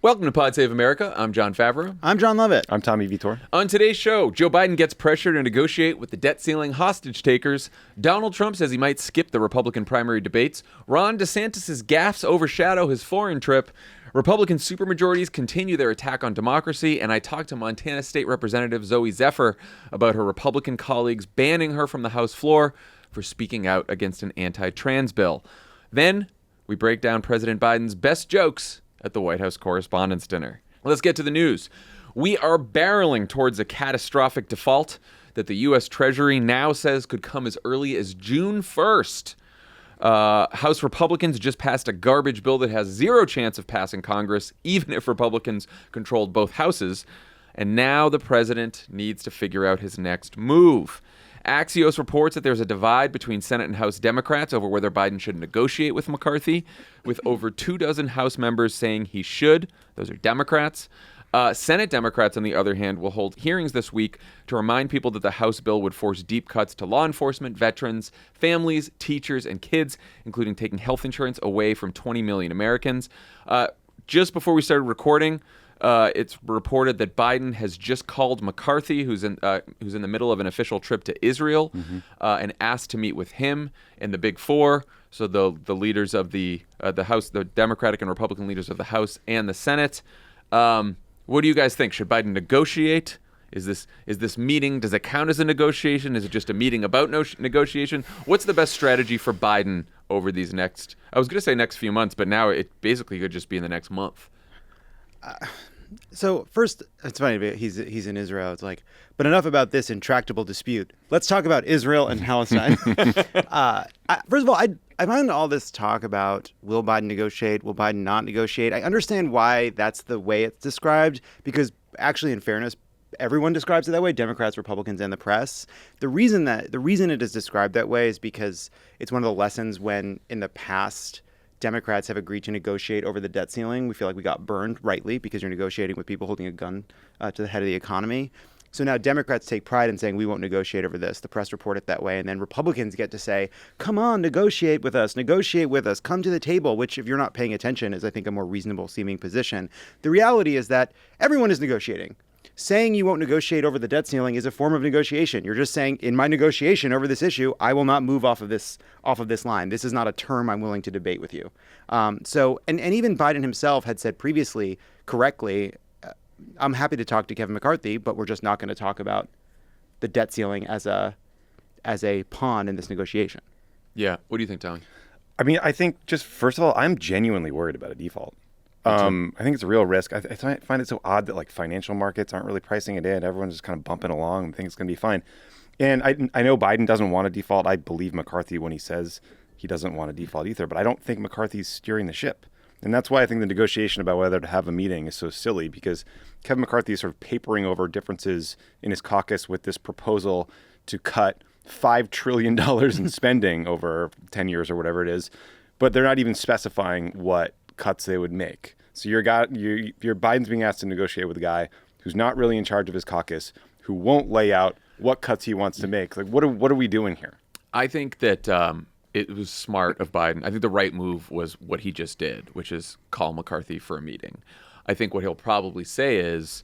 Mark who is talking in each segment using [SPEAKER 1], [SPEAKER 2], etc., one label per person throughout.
[SPEAKER 1] Welcome to Pod Save America. I'm Jon Favreau.
[SPEAKER 2] I'm Jon Lovett.
[SPEAKER 3] I'm Tommy Vietor.
[SPEAKER 1] On today's show, Joe Biden gets pressure to negotiate with the debt ceiling hostage takers. Donald Trump says he might skip the Republican primary debates. Ron DeSantis' gaffes overshadow his foreign trip. Republican supermajorities continue their attack on democracy. And I talked to Montana State Representative Zooey Zephyr about her Republican colleagues banning her from the House floor for speaking out against an anti-trans bill. Then we break down President Biden's best jokes at the White House Correspondents Dinner. Let's get to the news. We are barreling towards a catastrophic default that the U.S. Treasury now says could come as early as June 1st. House Republicans just passed a garbage bill that has zero chance of passing Congress, even if Republicans controlled both houses. And now the president needs to figure out his next move. Axios reports that there's a divide between Senate and House Democrats over whether Biden should negotiate with McCarthy, with over 24 House members saying he should. Those are Democrats. Senate Democrats, on the other hand, will hold hearings this week to remind people that the House bill would force deep cuts to law enforcement, veterans, families, teachers, and kids, including taking health insurance away from 20 million Americans. Just before we started recording, it's reported that Biden has just called McCarthy, who's in the middle of an official trip to Israel, and asked to meet with him and the Big Four. So the leaders of the House, the Democratic and Republican leaders of the House and the Senate. What do you guys think? Should Biden negotiate? Is this meeting? Does it count as a negotiation? Is it just a meeting about negotiation? What's the best strategy for Biden over these next? I was going to say next few months, but now it basically could just be in the next month.
[SPEAKER 2] So first, it's funny, he's in Israel. It's like, but enough about this intractable dispute. Let's talk about Israel and Palestine. First of all, I find all this talk about will Biden negotiate, will Biden not negotiate. I understand why that's the way it's described, because actually, in fairness, everyone describes it that way, Democrats, Republicans, and the press. The reason it is described that way is because it's one of the lessons when in the past Democrats have agreed to negotiate over the debt ceiling. We feel like we got burned, rightly, because you're negotiating with people holding a gun to the head of the economy. So now Democrats take pride in saying we won't negotiate over this. The press report it that way. And then Republicans get to say, come on, negotiate with us, come to the table, which if you're not paying attention is, I think, a more reasonable seeming position. The reality is that everyone is negotiating. Saying you won't negotiate over the debt ceiling is a form of negotiation. You're just saying, in my negotiation over this issue, I will not move off of this line. This is not a term I'm willing to debate with you. And even Biden himself had said previously, correctly, I'm happy to talk to Kevin McCarthy, but we're just not going to talk about the debt ceiling as a pawn in this negotiation.
[SPEAKER 1] Yeah. What do you think, Tommy?
[SPEAKER 3] I mean, I think just first of all, I'm genuinely worried about a default. I think it's a real risk. I find it so odd that like financial markets aren't really pricing it in. Everyone's just kind of bumping along and think it's going to be fine. And I know Biden doesn't want a default. I believe McCarthy when he says he doesn't want a default either. But I don't think McCarthy's steering the ship. And that's why I think the negotiation about whether to have a meeting is so silly, because Kevin McCarthy is sort of papering over differences in his caucus with this proposal to cut $5 trillion in spending over 10 years or whatever it is. But they're not even specifying what cuts they would make. So your Biden's being asked to negotiate with a guy who's not really in charge of his caucus, who won't lay out what cuts he wants to make. Like, what are we doing here?
[SPEAKER 1] I think that it was smart of Biden. I think the right move was what he just did, which is call McCarthy for a meeting. I think what he'll probably say is,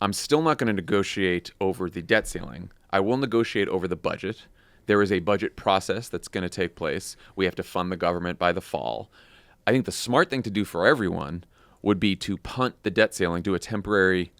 [SPEAKER 1] I'm still not going to negotiate over the debt ceiling. I will negotiate over the budget. There is a budget process that's going to take place. We have to fund the government by the fall. I think the smart thing to do for everyone would be to punt the debt ceiling, do a temporary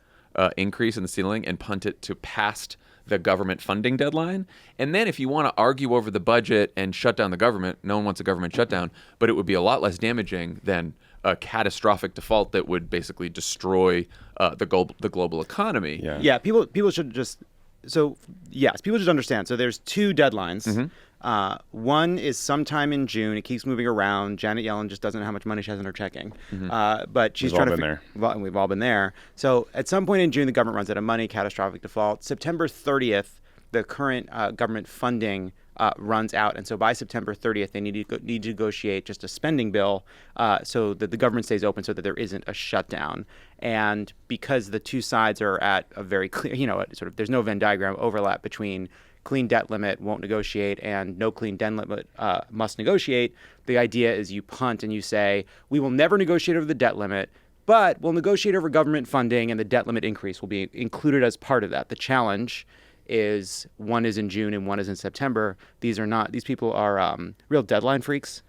[SPEAKER 1] increase in the ceiling and punt it to past the government funding deadline. And then if you want to argue over the budget and shut down the government, no one wants a government shutdown, but it would be a lot less damaging than a catastrophic default that would basically destroy the global economy.
[SPEAKER 2] Yeah, people should just... So, yes, people should understand. So there's two deadlines. Mm-hmm. One is sometime in June. It keeps moving around. Janet Yellen just doesn't know how much money she has in her checking. Mm-hmm. But she's trying to... We've all been there. So at some point in June, the government runs out of money, catastrophic default. September 30th, the current government funding runs out. And so by September 30th, they need to negotiate just a spending bill so that the government stays open so that there isn't a shutdown. And because the two sides are at a very clear, there's no Venn diagram overlap between clean debt limit, won't negotiate, and no clean debt limit, must negotiate. The idea is you punt and you say, we will never negotiate over the debt limit. but we'll negotiate over government funding, and the debt limit increase will be included as part of that. The challenge is one is in June and one is in September. These people are real deadline freaks.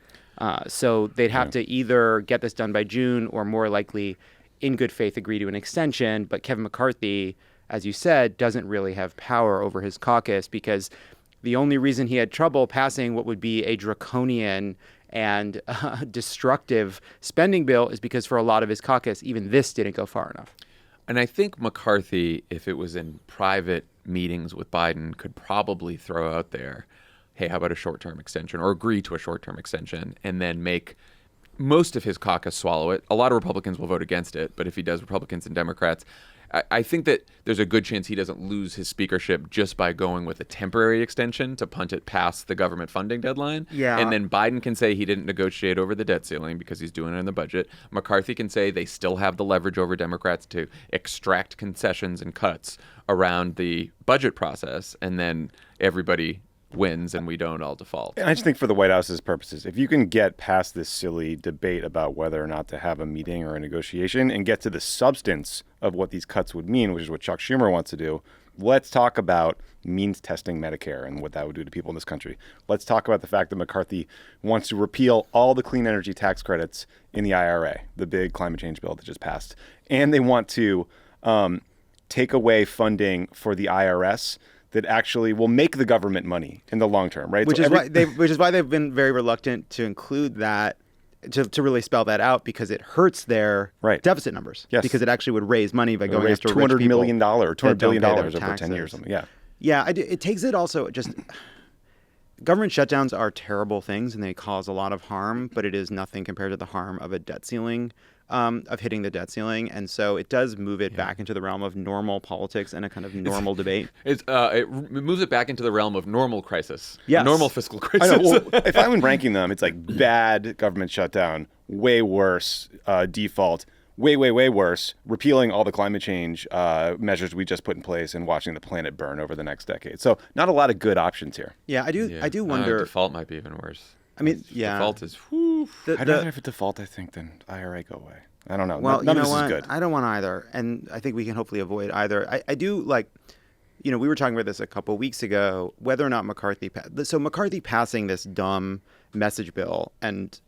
[SPEAKER 2] So they'd have to either get this done by June or more likely in good faith agree to an extension. But Kevin McCarthy, as you said, doesn't really have power over his caucus because the only reason he had trouble passing what would be a draconian and destructive spending bill is because for a lot of his caucus, even this didn't go far enough.
[SPEAKER 1] And I think McCarthy, if it was in private meetings with Biden, could probably throw out there, hey, how about a short-term extension, or agree to a short-term extension, and then make most of his caucus swallow it. A lot of Republicans will vote against it, but if he does, Republicans and Democrats, I think that there's a good chance he doesn't lose his speakership just by going with a temporary extension to punt it past the government funding deadline.
[SPEAKER 2] Yeah.
[SPEAKER 1] And then Biden can say he didn't negotiate over the debt ceiling because he's doing it in the budget. McCarthy can say they still have the leverage over Democrats to extract concessions and cuts around the budget process, and then everybody wins and we don't all default.
[SPEAKER 3] And I just think for the White House's purposes, if you can get past this silly debate about whether or not to have a meeting or a negotiation and get to the substance of what these cuts would mean, which is what Chuck Schumer wants to do, let's talk about means testing Medicare and what that would do to people in this country. Let's talk about the fact that McCarthy wants to repeal all the clean energy tax credits in the IRA, the big climate change bill that just passed. And they want to take away funding for the IRS that actually will make the government money in the long term, right?
[SPEAKER 2] Which is why they've been very reluctant to include that, to really spell that out, because it hurts their deficit numbers.
[SPEAKER 3] Yes.
[SPEAKER 2] Because it actually would raise money by going after
[SPEAKER 3] $200
[SPEAKER 2] rich
[SPEAKER 3] million, $200 billion over
[SPEAKER 2] taxes.
[SPEAKER 3] 10 years. Yeah.
[SPEAKER 2] Yeah, it takes it also just... Government shutdowns are terrible things and they cause a lot of harm, but it is nothing compared to the harm of a debt ceiling, of hitting the debt ceiling. And so it does move it back into the realm of normal politics and a kind of normal debate.
[SPEAKER 1] It moves it back into the realm of normal crisis,
[SPEAKER 2] yes.
[SPEAKER 1] Normal fiscal crisis.
[SPEAKER 3] I know. Well, if I'm ranking them, it's like bad government shutdown, way worse default, way worse repealing all the climate change measures we just put in place and watching the planet burn over the next decade. So not a lot of good options here.
[SPEAKER 2] Yeah, I do wonder.
[SPEAKER 1] Default might be even worse.
[SPEAKER 2] I mean, yeah.
[SPEAKER 1] Default is,
[SPEAKER 3] I'd rather have a default, I think, than IRA go away. I don't know.
[SPEAKER 2] Well,
[SPEAKER 3] None of this is good.
[SPEAKER 2] I don't want either. And I think we can hopefully avoid either. I do like, we were talking about this a couple of weeks ago, whether or not McCarthy passing this dumb message bill, and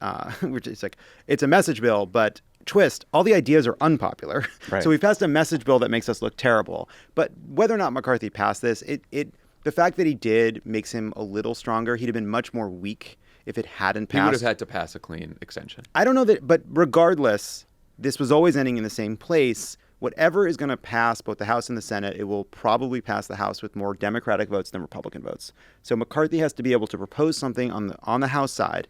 [SPEAKER 2] which is like, it's a message bill, but twist, all the ideas are unpopular.
[SPEAKER 3] Right.
[SPEAKER 2] So we passed a message bill that makes us look terrible. But whether or not McCarthy passed this, the fact that he did makes him a little stronger. He'd have been much more weak if it hadn't passed.
[SPEAKER 1] He would have had to pass a clean extension.
[SPEAKER 2] I don't know that, but regardless, this was always ending in the same place. Whatever is going to pass both the House and the Senate, it will probably pass the House with more Democratic votes than Republican votes. So McCarthy has to be able to propose something on the House side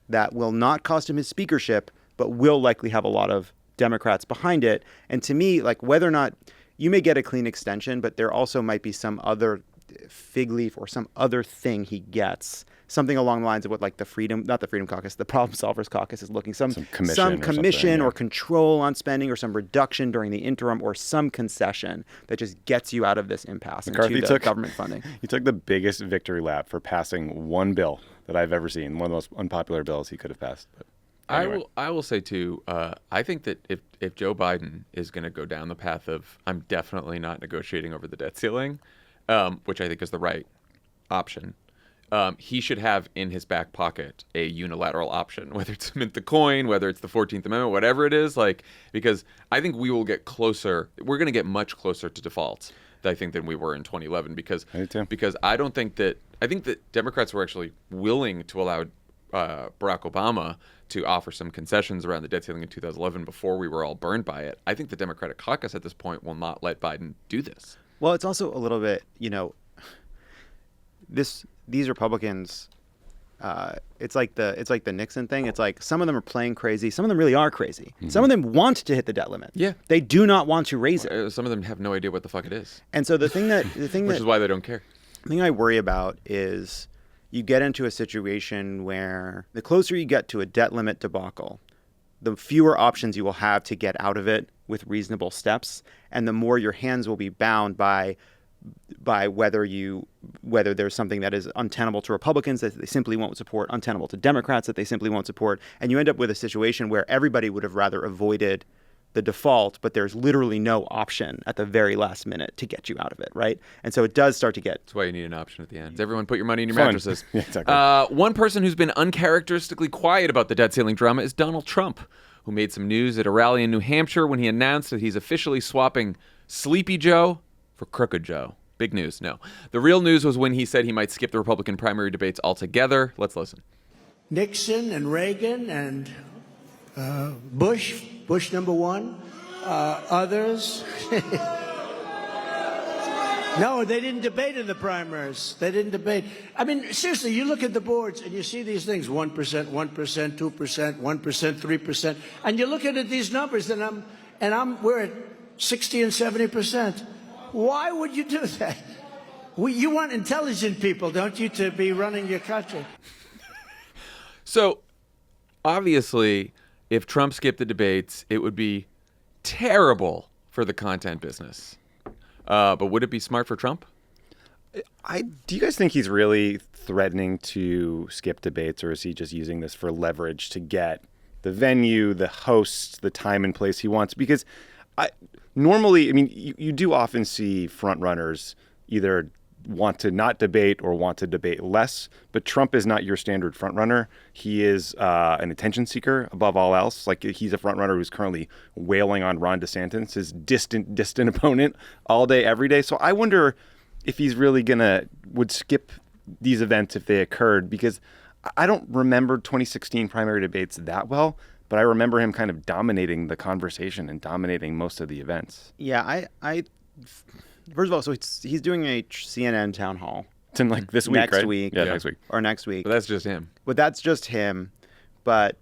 [SPEAKER 2] that will not cost him his speakership, but will likely have a lot of Democrats behind it. And to me, like, whether or not you may get a clean extension, but there also might be some other fig leaf or some other thing he gets, something along the lines of what, like, the Freedom Caucus, the Problem Solvers Caucus is looking, some commission or control on spending or some reduction during the interim or some concession that just gets you out of this impasse
[SPEAKER 3] McCarthy
[SPEAKER 2] into the government funding.
[SPEAKER 3] He took the biggest victory lap for passing one bill that I've ever seen, one of the most unpopular bills he could have passed. But anyway.
[SPEAKER 1] I will say too, I think that if Joe Biden is going to go down the path of I'm definitely not negotiating over the debt ceiling, which I think is the right option, he should have in his back pocket a unilateral option, whether it's mint the coin, whether it's the 14th Amendment, whatever it is, because I think we will get closer. We're going to get much closer to default, I think, than we were in 2011, because I think that Democrats were actually willing to allow Barack Obama to offer some concessions around the debt ceiling in 2011 before we were all burned by it. I think the Democratic caucus at this point will not let Biden do this.
[SPEAKER 2] Well, it's also a little bit, these Republicans, it's like the Nixon thing. It's like some of them are playing crazy. Some of them really are crazy. Mm-hmm. Some of them want to hit the debt limit.
[SPEAKER 1] Yeah.
[SPEAKER 2] They do not want to raise it.
[SPEAKER 1] Some of them have no idea what the fuck it is.
[SPEAKER 2] And so which
[SPEAKER 1] is why they don't care.
[SPEAKER 2] The thing I worry about is you get into a situation where the closer you get to a debt limit debacle, the fewer options you will have to get out of it with reasonable steps, and the more your hands will be bound by whether there's something that is untenable to Republicans that they simply won't support, untenable to Democrats that they simply won't support, and you end up with a situation where everybody would have rather avoided the default, but there's literally no option at the very last minute to get you out of it, right? And so it does start to get...
[SPEAKER 1] That's why you need an option at the end. Everyone put your money in your
[SPEAKER 3] Fun.
[SPEAKER 1] mattresses.
[SPEAKER 3] Yeah, exactly.
[SPEAKER 1] One person who's been uncharacteristically quiet about the debt ceiling drama is Donald Trump, who made some news at a rally in New Hampshire when he announced that he's officially swapping Sleepy Joe for Crooked Joe. Big news. No. The real news was when he said he might skip the Republican primary debates altogether. Let's listen.
[SPEAKER 4] Nixon and Reagan and Bush number one, others. No, they didn't debate in the primaries. They didn't debate. I mean, seriously, you look at the boards and you see these things, 1%, 1%, 2%, 1%, 3%, and you look at these numbers and we're at 60 and 70%. Why would you do that? You want intelligent people, don't you, to be running your country?
[SPEAKER 1] So, obviously, if Trump skipped the debates, it would be terrible for the content business. But would it be smart for Trump?
[SPEAKER 3] Do you guys think he's really threatening to skip debates, or is he just using this for leverage to get the venue, the hosts, the time and place he wants? Because normally, I mean, you do often see front runners either want to not debate or want to debate less, but Trump is not your standard front runner. He is an attention seeker above all else. Like, he's a front runner who's currently wailing on Ron DeSantis, his distant opponent, all day, every day. So I wonder if he's really would skip these events if they occurred, because I don't remember 2016 primary debates that well, but I remember him kind of dominating the conversation and dominating most of the events.
[SPEAKER 2] Yeah, first of all, so he's doing a CNN town hall.
[SPEAKER 3] It's in like this week,
[SPEAKER 2] next
[SPEAKER 3] right?
[SPEAKER 2] week.
[SPEAKER 3] Yeah, next week.
[SPEAKER 2] Or next week.
[SPEAKER 1] But that's just him.
[SPEAKER 2] But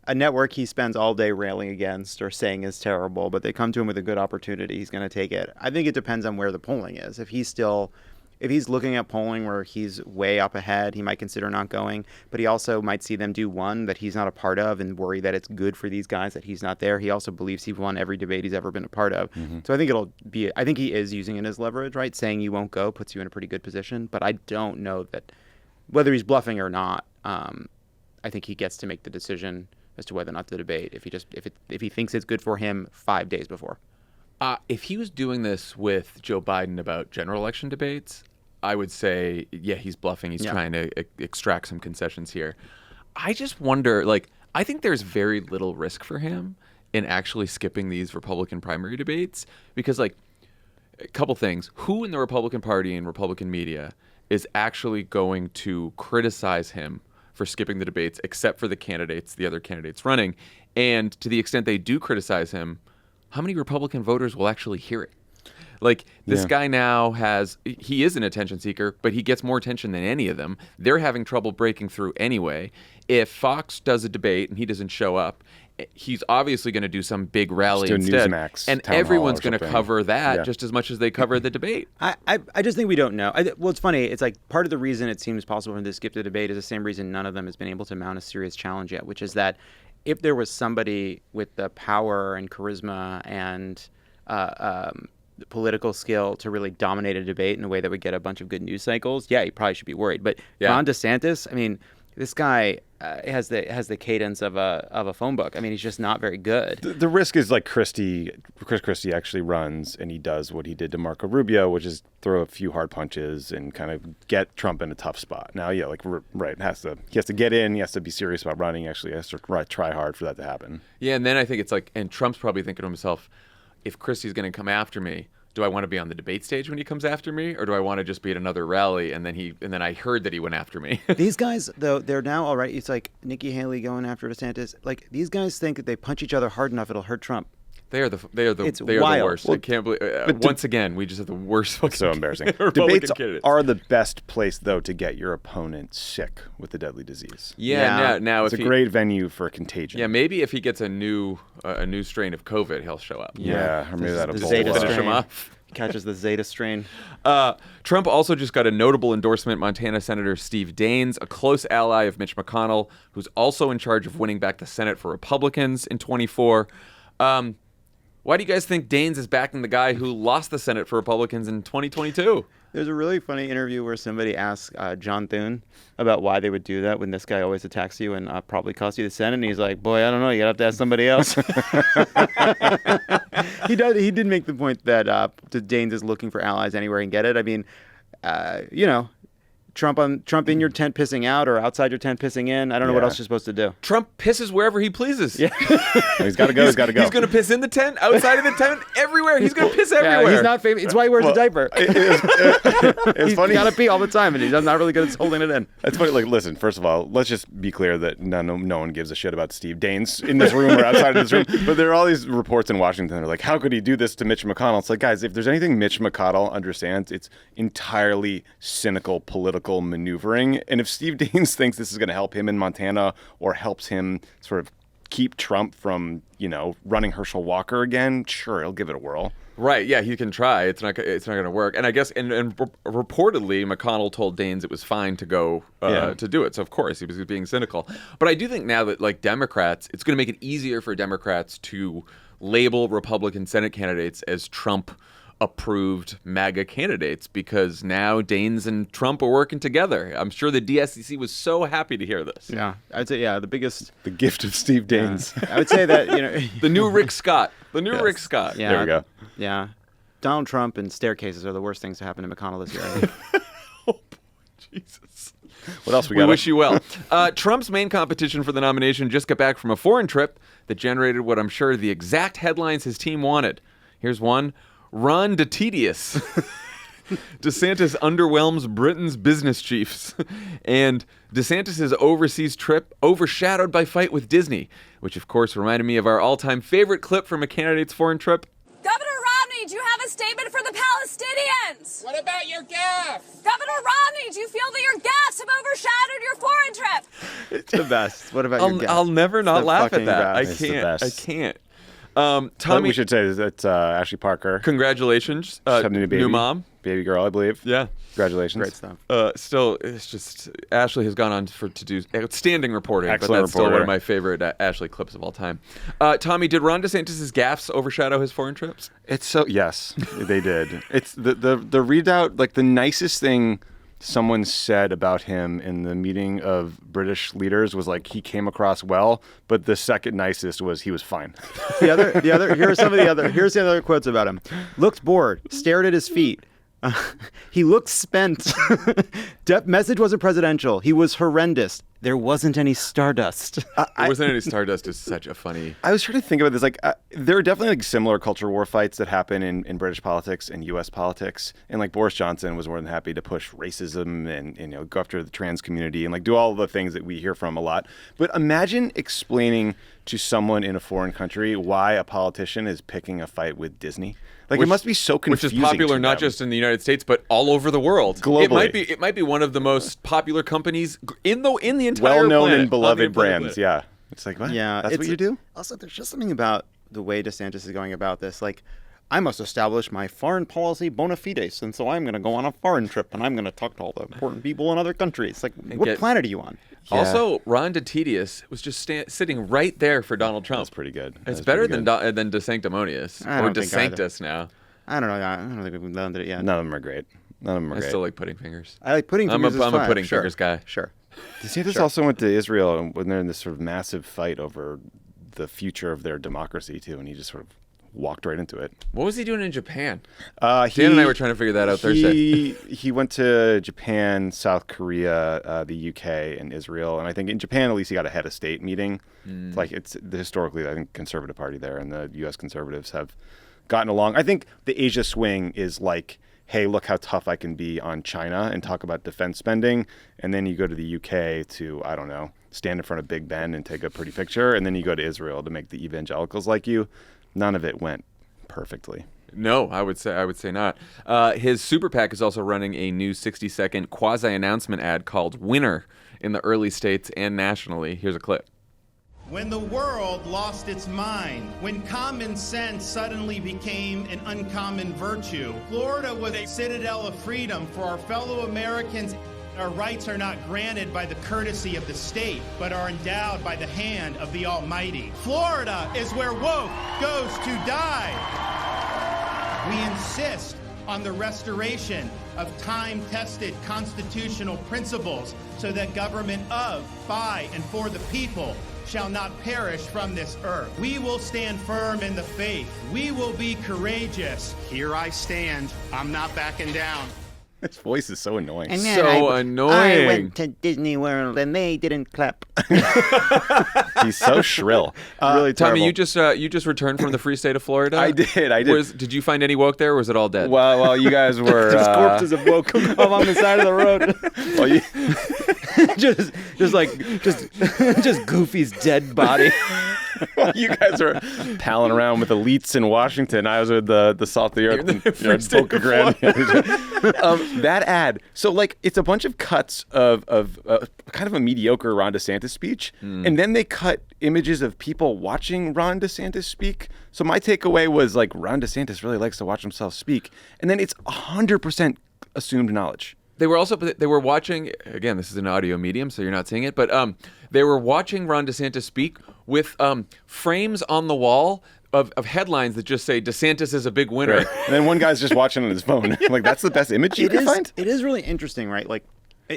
[SPEAKER 2] a network he spends all day railing against or saying is terrible, but they come to him with a good opportunity, he's going to take it. I think it depends on where the polling is. If he's looking at polling where he's way up ahead, he might consider not going, but he also might see them do one that he's not a part of and worry that it's good for these guys that he's not there. He also believes he's won every debate he's ever been a part of. Mm-hmm. So I think he is using it as leverage, right? Saying you won't go puts you in a pretty good position, but I don't know that whether he's bluffing or not. I think he gets to make the decision as to whether or not to debate if he thinks it's good for him 5 days before.
[SPEAKER 1] If he was doing this with Joe Biden about general election debates, I would say, yeah, he's bluffing. He's trying to extract some concessions here. I just wonder, I think there's very little risk for him in actually skipping these Republican primary debates because, a couple things. Who in the Republican Party and Republican media is actually going to criticize him for skipping the debates except for the other candidates running? And to the extent they do criticize him, how many Republican voters will actually hear it? This guy now he is an attention seeker, but he gets more attention than any of them. They're having trouble breaking through anyway. If Fox does a debate and he doesn't show up, he's obviously going to do some big rally instead.
[SPEAKER 3] Newsmax,
[SPEAKER 1] and
[SPEAKER 3] town hall
[SPEAKER 1] everyone's
[SPEAKER 3] or
[SPEAKER 1] going to
[SPEAKER 3] something.
[SPEAKER 1] cover that just as much as they cover the debate.
[SPEAKER 2] I just think we don't know. Well, it's funny. It's part of the reason it seems possible for him to skip the debate is the same reason none of them has been able to mount a serious challenge yet, which is that if there was somebody with the power and charisma and political skill to really dominate a debate in a way that would get a bunch of good news cycles, he probably should be worried. But Ron DeSantis, I mean, this guy has the cadence of a phone book. I mean, he's just not very good.
[SPEAKER 3] The risk is Chris Christie actually runs and he does what he did to Marco Rubio, which is throw a few hard punches and kind of get Trump in a tough spot. Now, he has to get in. He has to be serious about running. He actually has to try hard for that to happen.
[SPEAKER 1] Yeah, and then I think it's and Trump's probably thinking to himself, if Christie's going to come after me, do I want to be on the debate stage when he comes after me, or do I want to just be at another rally? And then I heard that he went after me.
[SPEAKER 2] These guys, though, they're now all right. It's like Nikki Haley going after DeSantis. These guys think that they punch each other hard enough, it'll hurt Trump.
[SPEAKER 1] They are the
[SPEAKER 2] wild.
[SPEAKER 1] worst.
[SPEAKER 2] Well,
[SPEAKER 1] I can't believe. Once again, we just have the worst. Fucking
[SPEAKER 3] So embarrassing.
[SPEAKER 1] Republican
[SPEAKER 3] Debates
[SPEAKER 1] candidates.
[SPEAKER 3] are the best place, though, to get your opponent sick with the deadly disease.
[SPEAKER 1] Yeah. Now
[SPEAKER 3] It's a great venue for contagion.
[SPEAKER 1] Yeah, maybe if he gets a new strain of COVID, he'll show up.
[SPEAKER 3] Yeah, or maybe that'll
[SPEAKER 2] the Zeta
[SPEAKER 1] finish him off.
[SPEAKER 2] Catches the Zeta strain.
[SPEAKER 1] Trump also just got a notable endorsement. Montana Senator Steve Daines, a close ally of Mitch McConnell, who's also in charge of winning back the Senate for Republicans in 24. Why do you guys think Daines is backing the guy who lost the Senate for Republicans in 2022?
[SPEAKER 2] There's a really funny interview where somebody asked John Thune about why they would do that when this guy always attacks you and probably cost you the Senate. And he's like, boy, I don't know. You have to ask somebody else. He did make the point that Daines is looking for allies anywhere he can get it. I mean, Trump in your tent pissing out or outside your tent pissing in. I don't know what else you're supposed to do.
[SPEAKER 1] Trump pisses wherever he pleases.
[SPEAKER 2] Yeah.
[SPEAKER 3] He's got to go. He's got to go.
[SPEAKER 1] He's going to piss in the tent, outside of the tent, everywhere. He's going to piss everywhere.
[SPEAKER 2] Yeah, he's not famous. It's why he wears a diaper.
[SPEAKER 3] It's
[SPEAKER 2] He's
[SPEAKER 3] funny.
[SPEAKER 2] got to pee all the time, and he's not really good at holding it in.
[SPEAKER 3] It's funny. Like, listen. First of all, let's just be clear that no one gives a shit about Steve Daines in this room or outside of this room. But there are all these reports in Washington that are like, how could he do this to Mitch McConnell? It's like, guys, if there's anything Mitch McConnell understands, it's entirely cynical political maneuvering. And if Steve Daines thinks this is going to help him in Montana or helps him sort of keep Trump from, running Herschel Walker again, sure, he'll give it a whirl.
[SPEAKER 1] Right, yeah, he can try. It's not going to work. And I guess, and reportedly, McConnell told Daines it was fine to go to do it. So, of course, he was being cynical. But I do think now that, like, Democrats, it's going to make it easier for Democrats to label Republican Senate candidates as Trump-approved MAGA candidates, because now Daines and Trump are working together. I'm sure the DSCC was so happy to hear this.
[SPEAKER 2] Yeah, I'd say,
[SPEAKER 3] The gift of Steve Daines.
[SPEAKER 2] I would say that,
[SPEAKER 1] The new Rick Scott. Rick Scott.
[SPEAKER 2] Yeah.
[SPEAKER 3] There we go.
[SPEAKER 2] Yeah. Donald Trump and staircases are the worst things to happen to McConnell this year, I think.
[SPEAKER 1] Oh, boy, Jesus.
[SPEAKER 3] What else we
[SPEAKER 1] We
[SPEAKER 3] got?
[SPEAKER 1] wish you well. Trump's main competition for the nomination just got back from a foreign trip that generated what I'm sure are the exact headlines his team wanted. Here's one. Ron DeTedious. DeSantis underwhelms Britain's business chiefs. And DeSantis' overseas trip overshadowed by fight with Disney, which of course reminded me of our all-time favorite clip from a candidate's foreign trip.
[SPEAKER 5] Governor Romney, do you have a statement for the Palestinians?
[SPEAKER 6] What about your gaffes?
[SPEAKER 5] Governor Romney, do you feel that your gaffes have overshadowed your foreign trip?
[SPEAKER 2] It's the best. What about your guess?
[SPEAKER 1] I'll never not
[SPEAKER 2] the
[SPEAKER 1] laugh at
[SPEAKER 2] fucking
[SPEAKER 1] that.
[SPEAKER 2] best.
[SPEAKER 1] I
[SPEAKER 3] It's the
[SPEAKER 1] can't.
[SPEAKER 3] best.
[SPEAKER 1] I can't.
[SPEAKER 3] What
[SPEAKER 1] Tommy,
[SPEAKER 3] we should say is that Ashley Parker,
[SPEAKER 1] congratulations.
[SPEAKER 3] having a new baby.
[SPEAKER 1] New mom.
[SPEAKER 3] Baby girl, I believe.
[SPEAKER 1] Yeah.
[SPEAKER 3] Congratulations.
[SPEAKER 2] Great stuff.
[SPEAKER 1] Still, it's just Ashley has gone on to do outstanding reporting, but
[SPEAKER 3] Excellent
[SPEAKER 1] that's still one
[SPEAKER 3] reporter.
[SPEAKER 1] of my favorite Ashley clips of all time. Tommy, did Ron DeSantis' gaffes overshadow his foreign trips?
[SPEAKER 3] It's so yes, they did. It's the readout, like the nicest thing someone said about him in the meeting of British leaders was like he came across well, but the second nicest was he was fine.
[SPEAKER 2] Here's the other quotes about him. Looked bored, stared at his feet. He looked spent. Message wasn't presidential. He was horrendous. There wasn't any stardust.
[SPEAKER 1] There wasn't any Stardust is such a funny...
[SPEAKER 3] I was trying to think about this. Like, there are definitely like similar culture war fights that happen in British politics and U.S. politics. And like Boris Johnson was more than happy to push racism and go after the trans community and like do all the things that we hear from a lot. But imagine explaining to someone in a foreign country why a politician is picking a fight with Disney. Like, it must be so
[SPEAKER 1] Which
[SPEAKER 3] confusing.
[SPEAKER 1] is popular
[SPEAKER 3] to
[SPEAKER 1] not
[SPEAKER 3] them.
[SPEAKER 1] just in the United States, but all over the world.
[SPEAKER 3] Globally.
[SPEAKER 1] It might be one of the most popular companies in the entire
[SPEAKER 3] well-known
[SPEAKER 1] planet,
[SPEAKER 3] and
[SPEAKER 1] on the
[SPEAKER 3] beloved
[SPEAKER 1] entire
[SPEAKER 3] brands.
[SPEAKER 1] planet.
[SPEAKER 3] Yeah, it's like what?
[SPEAKER 2] Yeah,
[SPEAKER 3] that's what you do.
[SPEAKER 2] Also, there's just something about the way DeSantis is going about this. Like, I must establish my foreign policy bona fides, and so I'm going to go on a foreign trip, and I'm going to talk to all the important people in other countries. Like, what planet are you on?
[SPEAKER 1] Also, Ron DeTedious was just sitting right there for Donald Trump.
[SPEAKER 3] That's pretty good.
[SPEAKER 1] It's
[SPEAKER 3] That's
[SPEAKER 1] better
[SPEAKER 3] pretty
[SPEAKER 1] than DeSanctimonious
[SPEAKER 2] I
[SPEAKER 1] or
[SPEAKER 2] don't think either.
[SPEAKER 1] DeSanctus now.
[SPEAKER 2] I don't know. I don't think we've done it yet.
[SPEAKER 3] None of them are great. None of them are
[SPEAKER 1] I
[SPEAKER 3] great.
[SPEAKER 1] still like pudding fingers.
[SPEAKER 2] I like pudding
[SPEAKER 1] I'm
[SPEAKER 2] fingers.
[SPEAKER 1] a pudding fingers guy.
[SPEAKER 2] Sure.
[SPEAKER 3] DeSantis also went to Israel and when they're in this sort of massive fight over the future of their democracy too, and he just sort of walked right into it.
[SPEAKER 1] What was he doing in Japan?
[SPEAKER 3] Dan
[SPEAKER 1] Dan and I were trying to figure that out Thursday.
[SPEAKER 3] He went to Japan, South Korea, the UK, and Israel, and I think in Japan at least he got a head of state meeting. Like it's historically, I think conservative party there, and the U.S. conservatives have gotten along. I think the Asia swing is like, hey, look how tough I can be on China and talk about defense spending. And then you go to the UK to, I don't know, stand in front of Big Ben and take a pretty picture. And then you go to Israel to make the evangelicals like you. None of it went perfectly.
[SPEAKER 1] No, I would say not. His super PAC is also running a new 60-second quasi-announcement ad called Winner in the early states and nationally. Here's a clip.
[SPEAKER 7] When the world lost its mind, when common sense suddenly became an uncommon virtue, Florida was a citadel of freedom for our fellow Americans. Our rights are not granted by the courtesy of the state, but are endowed by the hand of the Almighty. Florida is where woke goes to die. We insist on the restoration of time-tested constitutional principles so that government of, by, and for the people shall not perish from this earth. We will stand firm in the faith. We will be courageous. Here I stand. I'm not backing down.
[SPEAKER 3] His voice is so annoying.
[SPEAKER 2] And then
[SPEAKER 1] So
[SPEAKER 2] I
[SPEAKER 1] annoying.
[SPEAKER 2] went to Disney World and they didn't clap.
[SPEAKER 3] He's so shrill. Really
[SPEAKER 1] Tommy,
[SPEAKER 3] terrible.
[SPEAKER 1] you just returned from the free state of Florida.
[SPEAKER 3] I did.
[SPEAKER 1] Did you find any woke there, or was it all dead?
[SPEAKER 3] Well, you guys were.
[SPEAKER 2] Just corpses of woke along the side of the road.
[SPEAKER 3] Well, you,
[SPEAKER 2] just Goofy's dead body.
[SPEAKER 3] you guys are palling around with elites in Washington. I was with the Salt of the Earth in
[SPEAKER 1] Free State
[SPEAKER 3] Boca
[SPEAKER 1] of
[SPEAKER 3] Grande. That ad. So, like, it's a bunch of cuts of kind of a mediocre Ron DeSantis speech, and then they cut images of people watching Ron DeSantis speak. So my takeaway was, like, Ron DeSantis really likes to watch himself speak, and then it's 100% assumed knowledge.
[SPEAKER 1] They were watching, again, this is an audio medium, so you're not seeing it, but they were watching Ron DeSantis speak with frames on the wall of headlines that just say, DeSantis is a big winner.
[SPEAKER 3] Right. And then one guy's just watching on his phone. Like, that's the best image you can find?
[SPEAKER 2] It is really interesting, right? Like,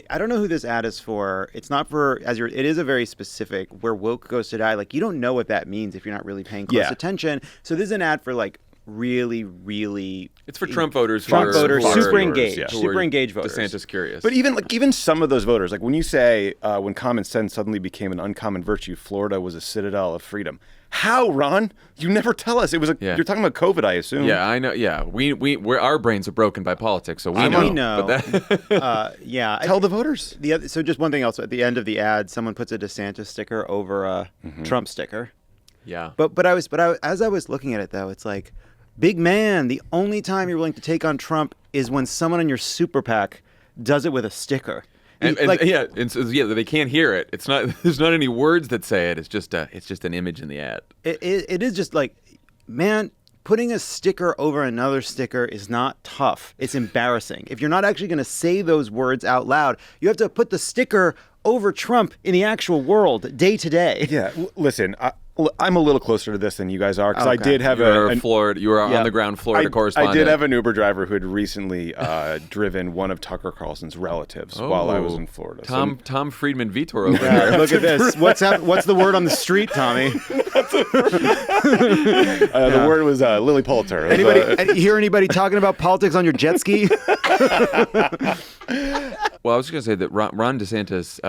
[SPEAKER 2] I don't know who this ad is for. It's not for, it is a very specific, where woke goes to die. Like, you don't know what that means if you're not really paying close attention. So this is an ad for, like, really, really...
[SPEAKER 1] It's for Trump voters.
[SPEAKER 2] Super engaged.
[SPEAKER 3] Yeah.
[SPEAKER 2] Super engaged voters.
[SPEAKER 1] DeSantis curious.
[SPEAKER 3] But even some of those voters, like when you say when common sense suddenly became an uncommon virtue, Florida was a citadel of freedom. How, Ron? You never tell us. It was You're talking about COVID, I assume.
[SPEAKER 1] Yeah, I know. Yeah, our brains are broken by politics, so we know.
[SPEAKER 2] We know.
[SPEAKER 1] But that,
[SPEAKER 3] Tell the voters.
[SPEAKER 2] So just one thing else. At the end of the ad, someone puts a DeSantis sticker over a Trump sticker.
[SPEAKER 1] yeah.
[SPEAKER 2] But as I was looking at it, though, it's like, big man, the only time you're willing to take on Trump is when someone in your super PAC does it with a sticker.
[SPEAKER 1] And so they can't hear it. It's not. There's not any words that say it. It's just an image in the ad.
[SPEAKER 2] It is just like, man, putting a sticker over another sticker is not tough. It's embarrassing. If you're not actually going to say those words out loud, you have to put the sticker over Trump in the actual world day to day.
[SPEAKER 3] Yeah, listen, I'm a little closer to this than you guys are because I did have
[SPEAKER 1] You were on the ground Florida correspondent.
[SPEAKER 3] I did have an Uber driver who had recently driven one of Tucker Carlson's relatives while I was in Florida.
[SPEAKER 1] Tom Friedman Vitor over there.
[SPEAKER 2] Look at this. What's the word on the street, Tommy?
[SPEAKER 3] The word was Lily Pulitzer.
[SPEAKER 2] Anybody hear anybody talking about politics on your jet ski?
[SPEAKER 1] Well, I was just going to say that Ron DeSantis,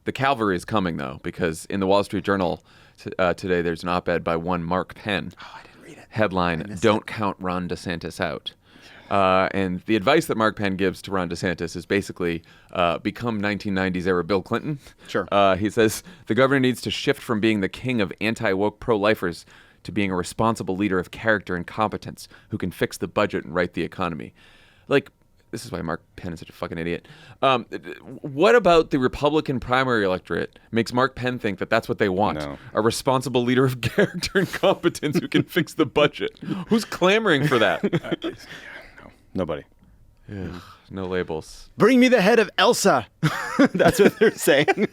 [SPEAKER 1] the cavalry is coming, though, because in the Wall Street Journal today, there's an op-ed by one Mark Penn. Oh, I didn't read it. Headline, Don't Count Ron DeSantis Out. And the advice that Mark Penn gives to Ron DeSantis is basically become 1990s era Bill Clinton.
[SPEAKER 2] Sure.
[SPEAKER 1] He says, the governor needs to shift from being the king of anti-woke pro-lifers to being a responsible leader of character and competence who can fix the budget and right the economy. Like, this is why Mark Penn is such a fucking idiot. What about the Republican primary electorate makes Mark Penn think that that's what they want?
[SPEAKER 3] No.
[SPEAKER 1] A responsible leader of character and competence who can fix the budget. Who's clamoring for that?
[SPEAKER 3] No, nobody.
[SPEAKER 1] Ugh, no labels.
[SPEAKER 2] Bring me the head of Elsa. That's what they're saying.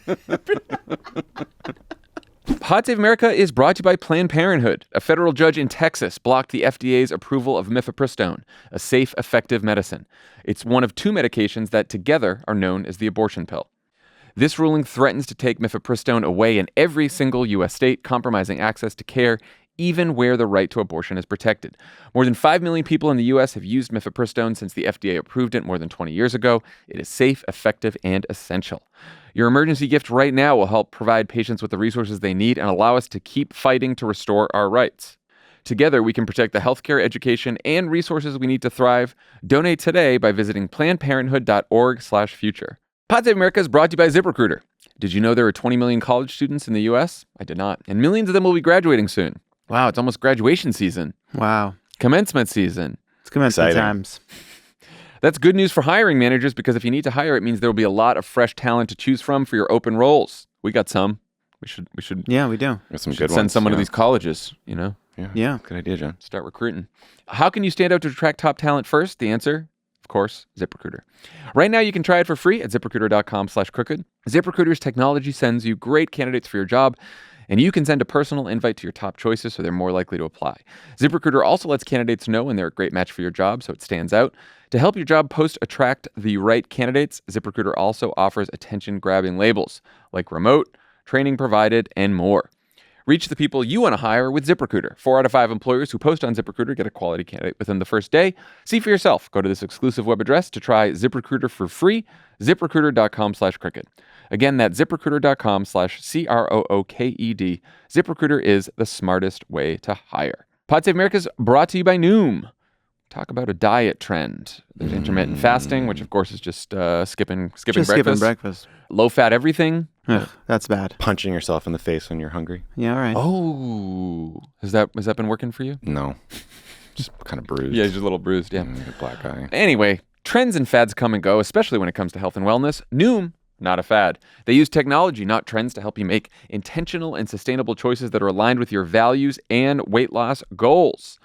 [SPEAKER 1] Pod Save America is brought to you by Planned Parenthood. A federal judge in Texas blocked the FDA's approval of mifepristone, a safe, effective medicine. It's one of two medications that together are known as the abortion pill. This ruling threatens to take mifepristone away in every single U.S. state, compromising access to care, even where the right to abortion is protected. More than 5 million people in the U.S. have used mifepristone since the FDA approved it more than 20 years ago. It is safe, effective, and essential. Your emergency gift right now will help provide patients with the resources they need and allow us to keep fighting to restore our rights. Together, we can protect the healthcare, education, and resources we need to thrive. Donate today by visiting PlannedParenthood.org/future. Pod Save America is brought to you by ZipRecruiter. Did you know there are 20 million college students in the U.S.? I did not. And millions of them will be graduating soon. Wow, it's almost graduation season.
[SPEAKER 2] Wow.
[SPEAKER 1] Commencement season.
[SPEAKER 2] It's commencement
[SPEAKER 3] Exciting.
[SPEAKER 2] times.
[SPEAKER 1] That's good news for hiring managers because if you need to hire, it means there will be a lot of fresh talent to choose from for your open roles. We got some. We should
[SPEAKER 2] Yeah, we do.
[SPEAKER 3] There's some
[SPEAKER 1] should
[SPEAKER 3] good
[SPEAKER 1] send
[SPEAKER 3] ones.
[SPEAKER 1] someone to these colleges, you know?
[SPEAKER 2] Yeah.
[SPEAKER 3] Good idea, John.
[SPEAKER 1] Start recruiting. How can you stand out to attract top talent first? The answer? Of course, ZipRecruiter. Right now, you can try it for free at ZipRecruiter.com/crooked. ZipRecruiter's technology sends you great candidates for your job, and you can send a personal invite to your top choices so they're more likely to apply. ZipRecruiter also lets candidates know when they're a great match for your job so it stands out. To help your job post attract the right candidates, ZipRecruiter also offers attention-grabbing labels like remote, training provided, and more. Reach the people you want to hire with ZipRecruiter. 4 out of 5 employers who post on ZipRecruiter get a quality candidate within the first day. See for yourself. Go to this exclusive web address to try ZipRecruiter for free, ZipRecruiter.com/crooked. Again, that's ZipRecruiter.com/CROOKED. ZipRecruiter is the smartest way to hire. Pod Save America is brought to you by Noom. Talk about a diet trend. There's intermittent fasting, which of course is just skipping breakfast. Low-fat everything.
[SPEAKER 2] Ugh, that's bad.
[SPEAKER 3] Punching yourself in the face when you're hungry.
[SPEAKER 2] Yeah, all right.
[SPEAKER 1] Oh, has that been working for you?
[SPEAKER 3] No. Just kind of bruised.
[SPEAKER 1] Yeah, just a little bruised, yeah.
[SPEAKER 3] Black eye.
[SPEAKER 1] Anyway, trends and fads come and go, especially when it comes to health and wellness. Noom, not a fad. They use technology, not trends, to help you make intentional and sustainable choices that are aligned with your values and weight loss goals.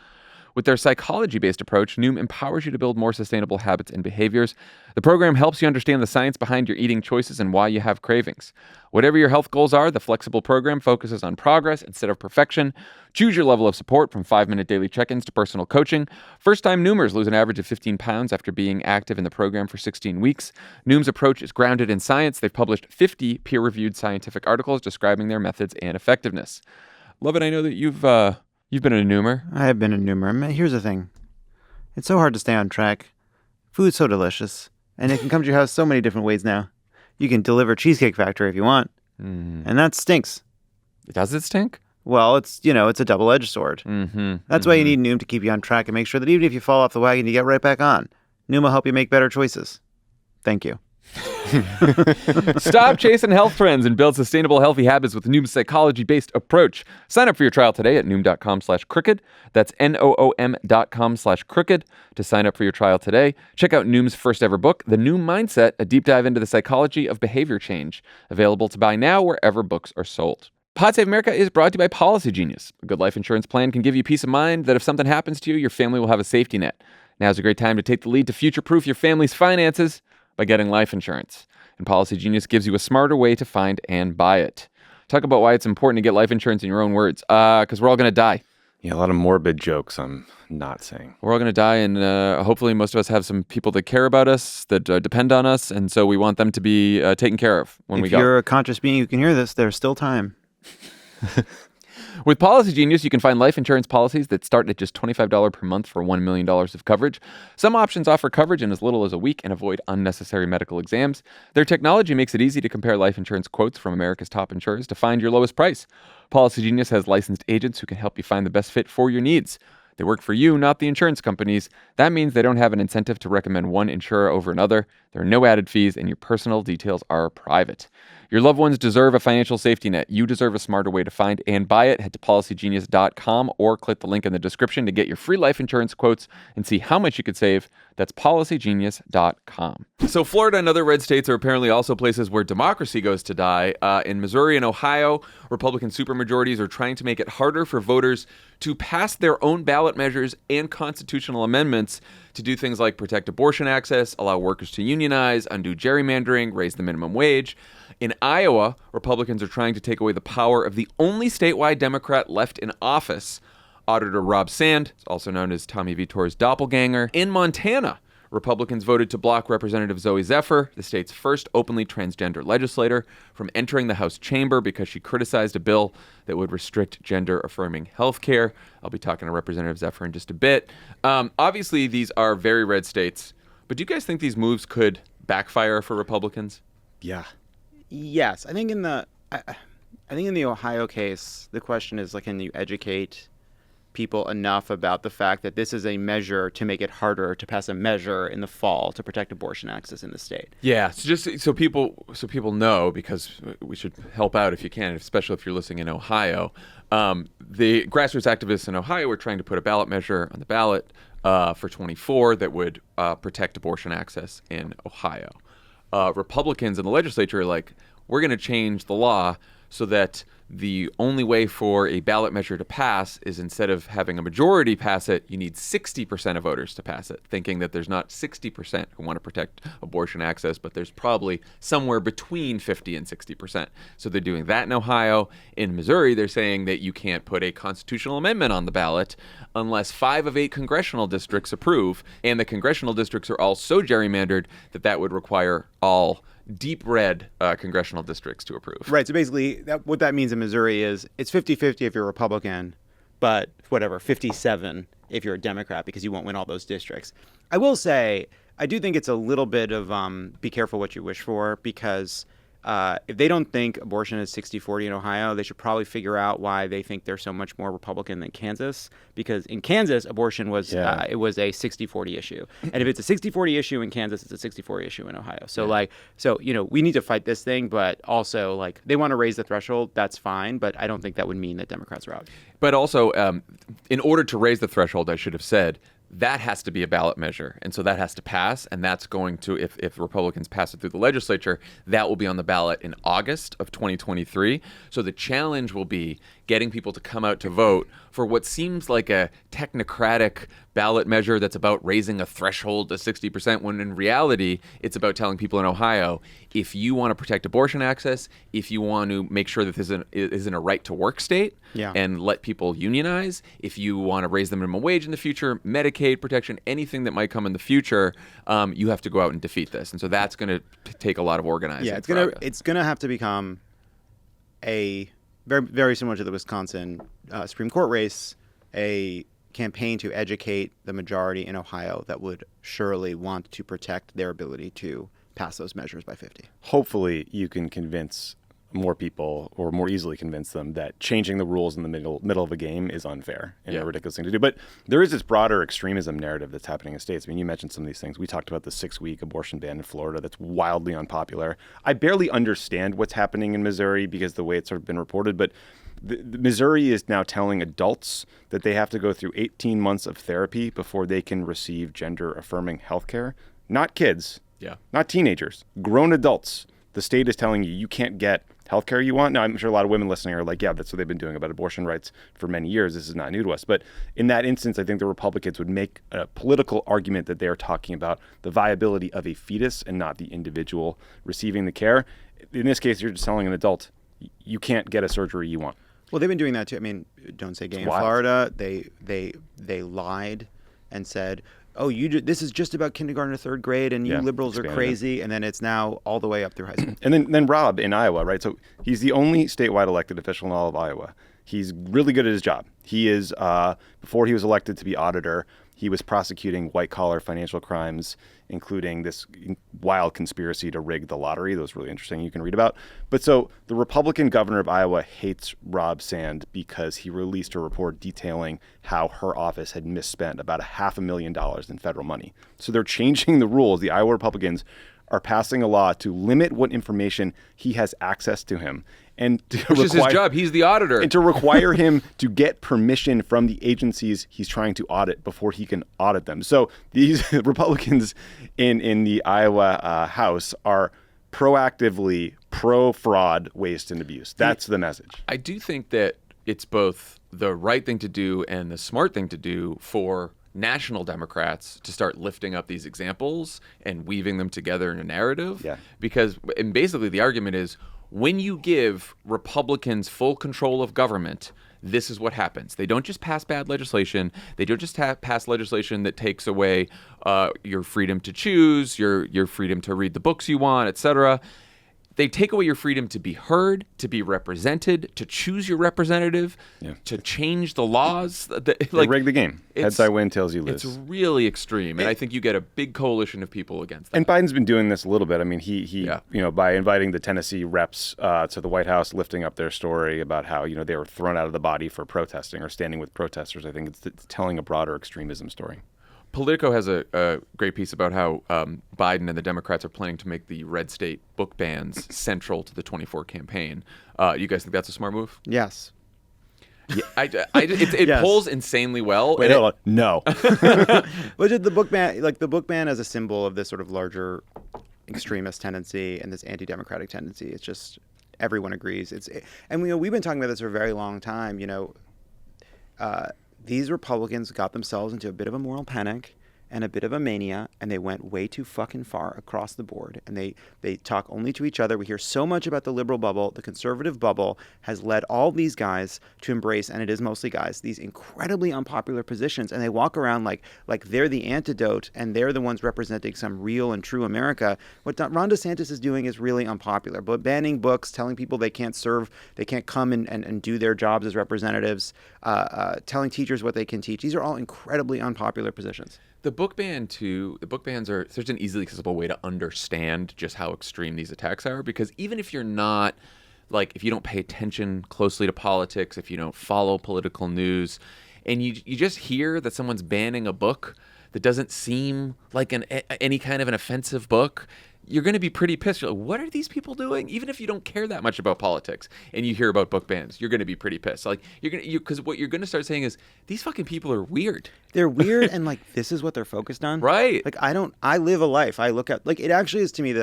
[SPEAKER 1] With their psychology-based approach, Noom empowers you to build more sustainable habits and behaviors. The program helps you understand the science behind your eating choices and why you have cravings. Whatever your health goals are, the flexible program focuses on progress instead of perfection. Choose your level of support, from 5-minute daily check-ins to personal coaching. First-time Noomers lose an average of 15 pounds after being active in the program for 16 weeks. Noom's approach is grounded in science. They've published 50 peer-reviewed scientific articles describing their methods and effectiveness. Lovett, I know that you've been a Noomer.
[SPEAKER 2] I have been a Noomer. Here's the thing. It's so hard to stay on track. Food's so delicious. And it can come to your house so many different ways now. You can deliver Cheesecake Factory if you want. And that stinks.
[SPEAKER 1] Does it stink?
[SPEAKER 2] Well, it's a double-edged sword. That's why you need Noom to keep you on track and make sure that even if you fall off the wagon, you get right back on. Noom will help you make better choices. Thank you.
[SPEAKER 1] Stop chasing health trends and build sustainable, healthy habits with Noom's psychology-based approach. Sign up for your trial today at Noom.com/crooked. That's NOOM.com/crooked to sign up for your trial today. Check out Noom's first ever book, The Noom Mindset, a deep dive into the psychology of behavior change. Available to buy now wherever books are sold. Pod Save America is brought to you by Policy Genius. A good life insurance plan can give you peace of mind that if something happens to you, your family will have a safety net. Now's a great time to take the lead to future-proof your family's finances by getting life insurance. And Policy Genius gives you a smarter way to find and buy it. Talk about why it's important to get life insurance in your own words. Because we're all going to die.
[SPEAKER 3] Yeah, a lot of morbid jokes I'm not saying.
[SPEAKER 1] We're all going to die, and hopefully most of us have some people that care about us, that depend on us, and so we want them to be taken care of when we go.
[SPEAKER 2] If you're a conscious being who can hear this, there's still time.
[SPEAKER 1] With Policy Genius, you can find life insurance policies that start at just $25 per month for $1 million of coverage. Some options offer coverage in as little as a week and avoid unnecessary medical exams. Their technology makes it easy to compare life insurance quotes from America's top insurers to find your lowest price. Policy Genius has licensed agents who can help you find the best fit for your needs. They work for you, not the insurance companies. That means they don't have an incentive to recommend one insurer over another. There are no added fees, and your personal details are private. Your loved ones deserve a financial safety net. You deserve a smarter way to find and buy it. Head to policygenius.com or click the link in the description to get your free life insurance quotes and see how much you could save. That's policygenius.com. So Florida and other red states are apparently also places where democracy goes to die. In Missouri and Ohio, Republican supermajorities are trying to make it harder for voters to pass their own ballot measures and constitutional amendments to do things like protect abortion access, allow workers to unionize, undo gerrymandering, raise the minimum wage. In Iowa, Republicans are trying to take away the power of the only statewide Democrat left in office, Auditor Rob Sand, also known as Tommy Vietor's doppelganger. In Montana, Republicans voted to block Representative Zooey Zephyr, the state's first openly transgender legislator, from entering the House chamber because she criticized a bill that would restrict gender-affirming health care. I'll be talking to Representative Zephyr in just a bit. Obviously, these are very red states, but do you guys think these moves could backfire for Republicans?
[SPEAKER 3] Yeah.
[SPEAKER 2] Yes, I think in the Ohio case, the question is, like, can you educate people enough about the fact that this is a measure to make it harder to pass a measure in the fall to protect abortion access in the state?
[SPEAKER 1] Yeah, so just so people know, because we should help out if you can, especially if you're listening in Ohio. The grassroots activists in Ohio were trying to put a ballot measure on the ballot for 24 that would protect abortion access in Ohio. Republicans in the legislature are like, we're going to change the law so that the only way for a ballot measure to pass is instead of having a majority pass it, you need 60% of voters to pass it, thinking that there's not 60% who want to protect abortion access, but there's probably somewhere between 50 and 60%. So they're doing that in Ohio. In Missouri, they're saying that you can't put a constitutional amendment on the ballot unless 5 of 8 congressional districts approve, and the congressional districts are all so gerrymandered that that would require all deep red congressional districts to approve.
[SPEAKER 2] Right. So basically, what that means in Missouri is it's 50-50 if you're a Republican, but 57 if you're a Democrat, because you won't win all those districts. I will say, I do think it's a little bit of be careful what you wish for, because if they don't think abortion is 60-40 in Ohio, they should probably figure out why they think they're so much more Republican than Kansas. Because in Kansas, abortion was it was a 60-40 issue, and if it's a 60-40 issue in Kansas, it's a 60-40 issue in Ohio. So we need to fight this thing, but also they want to raise the threshold. That's fine, but I don't think that would mean that Democrats are out.
[SPEAKER 1] But also, in order to raise the threshold, I should have said, that has to be a ballot measure. And so that has to pass. And that's going to, if Republicans pass it through the legislature, that will be on the ballot in August of 2023. So the challenge will be getting people to come out to vote for what seems like a technocratic ballot measure that's about raising a threshold to 60%, when in reality, it's about telling people in Ohio, if you want to protect abortion access, if you want to make sure that this isn't a right-to-work state and let people unionize, if you want to raise the minimum wage in the future, Medicaid protection, anything that might come in the future, you have to go out and defeat this. And so that's going to take a lot of organizing.
[SPEAKER 2] Yeah, it's gonna have to become a very, very similar to the Wisconsin Supreme Court race, a campaign to educate the majority in Ohio that would surely want to protect their ability to pass those measures by 50.
[SPEAKER 3] Hopefully you can convince more people, or more easily convince them, that changing the rules in the middle of a game is unfair and a ridiculous thing to do. But there is this broader extremism narrative that's happening in states. I mean, you mentioned some of these things. We talked about the 6-week abortion ban in Florida that's wildly unpopular. I barely understand what's happening in Missouri because the way it's sort of been reported, but Missouri is now telling adults that they have to go through 18 months of therapy before they can receive gender-affirming health care. Not kids, not teenagers, grown adults. The state is telling you can't get healthcare you want. Now, I'm sure a lot of women listening are like, yeah, that's what they've been doing about abortion rights for many years. This is not new to us. But in that instance, I think the Republicans would make a political argument that they are talking about the viability of a fetus and not the individual receiving the care. In this case, you're just telling an adult, you can't get a surgery you want.
[SPEAKER 2] Well, they've been doing that too. I mean, don't say gay in Florida. They lied and said, oh, this is just about kindergarten to third grade, and you liberals are crazy, and then it's now all the way up through high school.
[SPEAKER 3] And then Rob in Iowa, right? So he's the only statewide elected official in all of Iowa. He's really good at his job. He is, before he was elected to be auditor, he was prosecuting white-collar financial crimes, including this wild conspiracy to rig the lottery. That was really interesting. You can read about. But so the Republican governor of Iowa hates Rob Sand because he released a report detailing how her office had misspent about $500,000 in federal money. So they're changing the rules. The Iowa Republicans are passing a law to limit what information he has access to him.
[SPEAKER 1] Which is his job. He's the auditor.
[SPEAKER 3] And to require him to get permission from the agencies he's trying to audit before he can audit them. So these Republicans in the Iowa House are proactively pro-fraud, waste, and abuse. That's the message.
[SPEAKER 1] I do think that it's both the right thing to do and the smart thing to do for national Democrats to start lifting up these examples and weaving them together in a narrative. Because, and basically the argument is, when you give Republicans full control of government, this is what happens. They don't just pass bad legislation. They don't just pass legislation that takes away your freedom to choose, your freedom to read the books you want, etc. They take away your freedom to be heard, to be represented, to choose your representative, to change the laws.
[SPEAKER 3] They rig the game. Heads I win, tails you lose.
[SPEAKER 1] It's really extreme, and I think you get a big coalition of people against that.
[SPEAKER 3] And Biden's been doing this a little bit. I mean, he by inviting the Tennessee reps to the White House, lifting up their story about how they were thrown out of the body for protesting or standing with protesters. I think it's telling a broader extremism story.
[SPEAKER 1] Politico has a great piece about how Biden and the Democrats are planning to make the red state book bans central to the 24 campaign. You guys think that's a smart move?
[SPEAKER 2] Yes.
[SPEAKER 1] Yeah, it
[SPEAKER 2] Yes.
[SPEAKER 1] polls insanely well.
[SPEAKER 3] Wait, hold on. No.
[SPEAKER 2] But the book ban as a symbol of this sort of larger extremist tendency and this anti-democratic tendency. It's just everyone agrees. And we've been talking about this for a very long time. These Republicans got themselves into a bit of a moral panic and a bit of a mania, and they went way too fucking far across the board. And they talk only to each other. We hear so much about the liberal bubble. The conservative bubble has led all these guys to embrace, and it is mostly guys, these incredibly unpopular positions. And they walk around like they're the antidote, and they're the ones representing some real and true America. What Ron DeSantis is doing is really unpopular. But banning books, telling people they can't serve, they can't come and do their jobs as representatives, telling teachers what they can teach. These are all incredibly unpopular positions.
[SPEAKER 1] The book ban too. The book bans are such an easily accessible way to understand just how extreme these attacks are. Because even if you're not, like, if you don't pay attention closely to politics, if you don't follow political news, and you just hear that someone's banning a book that doesn't seem like any kind of an offensive book, you're going to be pretty pissed. You're like, what are these people doing? Even if you don't care that much about politics and you hear about book bans, you're going to be pretty pissed. Like, because what you're going to start saying is, these fucking people are weird.
[SPEAKER 2] They're weird, and like, this is what they're focused on.
[SPEAKER 1] Right.
[SPEAKER 2] Like, I live a life. I look at, like, it actually is to me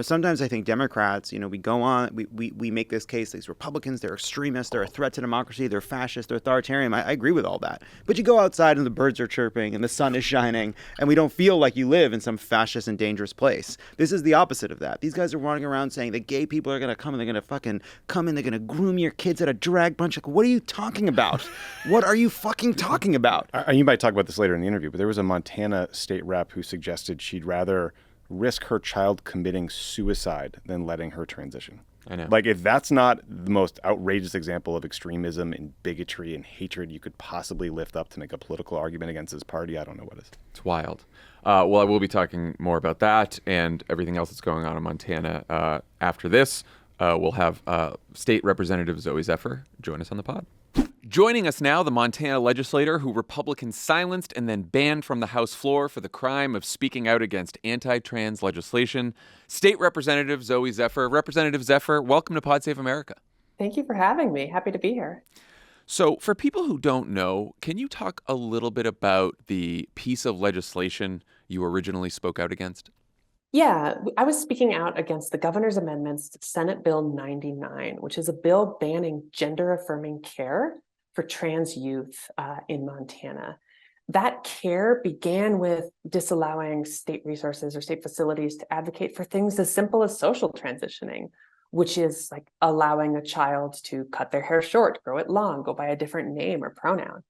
[SPEAKER 2] sometimes I think Democrats, we go on, we make this case, these Republicans, they're extremists, they're a threat to democracy, they're fascist, they're authoritarian. I agree with all that. But you go outside and the birds are chirping and the sun is shining, and we don't feel like you live in some fascist and dangerous place. This is the opposite of that. These guys are running around saying that gay people are going to come and they're going to fucking come and they're going to groom your kids at a drag bunch. Like, what are you talking about? What are you fucking talking about?
[SPEAKER 3] You might talk about this later in the interview, but there was a Montana state rep who suggested she'd rather risk her child committing suicide than letting her transition.
[SPEAKER 1] I know.
[SPEAKER 3] Like, if that's not the most outrageous example of extremism and bigotry and hatred you could possibly lift up to make a political argument against this party, I don't know what is.
[SPEAKER 1] It's wild. Well, I will be talking more about that and everything else that's going on in Montana after this. We'll have State Representative Zooey Zephyr join us on the pod. Joining us now, the Montana legislator who Republicans silenced and then banned from the House floor for the crime of speaking out against anti-trans legislation, State Representative Zooey Zephyr. Representative Zephyr, welcome to Pod Save America.
[SPEAKER 6] Thank you for having me. Happy to be here.
[SPEAKER 1] So, for people who don't know, can you talk a little bit about the piece of legislation you originally spoke out against?
[SPEAKER 6] Yeah, I was speaking out against the governor's amendments to Senate Bill 99, which is a bill banning gender-affirming care for trans youth in Montana. That care began with disallowing state resources or state facilities to advocate for things as simple as social transitioning, which is like allowing a child to cut their hair short, grow it long, go by a different name or pronoun.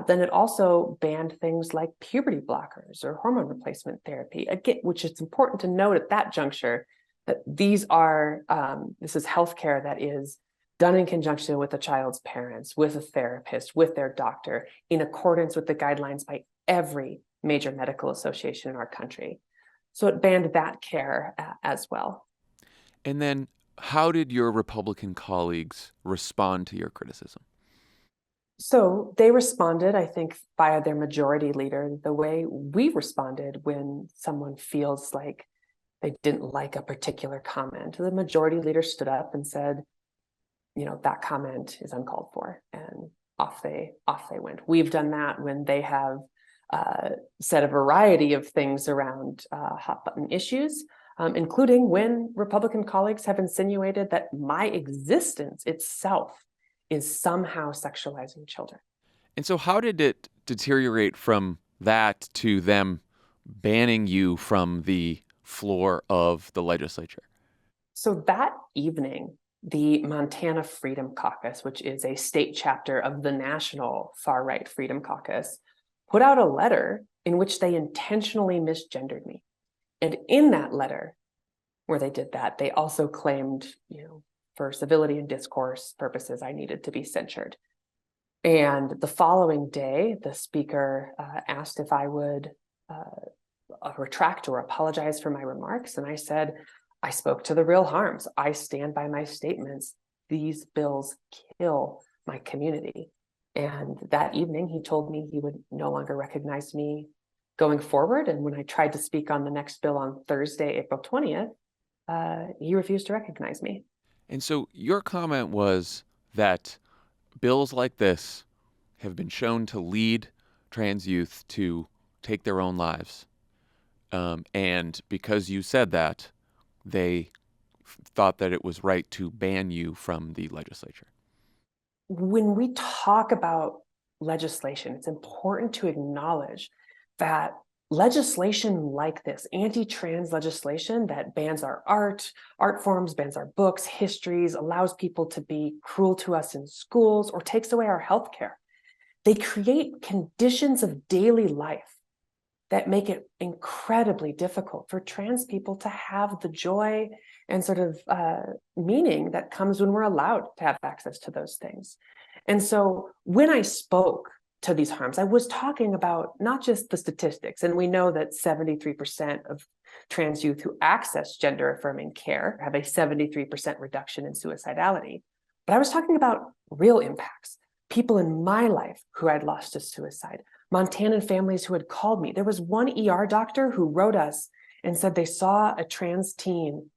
[SPEAKER 6] Then it also banned things like puberty blockers or hormone replacement therapy, again, which is important to note at that juncture that this is healthcare that is done in conjunction with the child's parents, with a therapist, with their doctor, in accordance with the guidelines by every major medical association in our country. So it banned that care as well.
[SPEAKER 1] And then how did your Republican colleagues respond to your criticism?
[SPEAKER 6] So they responded, I think, via their majority leader, the way we responded when someone feels like they didn't like a particular comment. The majority leader stood up and said, that comment is uncalled for, and off they went. We've done that when they have said a variety of things around hot button issues, including when Republican colleagues have insinuated that my existence itself is somehow sexualizing children.
[SPEAKER 1] And so how did it deteriorate from that to them banning you from the floor of the legislature?
[SPEAKER 6] So that evening, the Montana Freedom Caucus, which is a state chapter of the National Far-Right Freedom Caucus, put out a letter in which they intentionally misgendered me. And in that letter, where they did that, they also claimed, for civility and discourse purposes, I needed to be censured. And the following day, the speaker asked if I would retract or apologize for my remarks. And I said, I spoke to the real harms. I stand by my statements. These bills kill my community. And that evening, he told me he would no longer recognize me going forward. And when I tried to speak on the next bill on Thursday, April 20th, he refused to recognize me.
[SPEAKER 1] And so your comment was that bills like this have been shown to lead trans youth to take their own lives. And because you said that, they thought that it was right to ban you from the legislature?
[SPEAKER 6] When we talk about legislation, it's important to acknowledge that legislation like this, anti-trans legislation that bans our art forms, bans our books, histories, allows people to be cruel to us in schools, or takes away our healthcare, they create conditions of daily life that make it incredibly difficult for trans people to have the joy and sort of meaning that comes when we're allowed to have access to those things. And so when I spoke to these harms, I was talking about not just the statistics, and we know that 73% of trans youth who access gender-affirming care have a 73% reduction in suicidality, but I was talking about real impacts. People in my life who I'd lost to suicide, Montanan families who had called me. There was one ER doctor who wrote us and said they saw a trans teen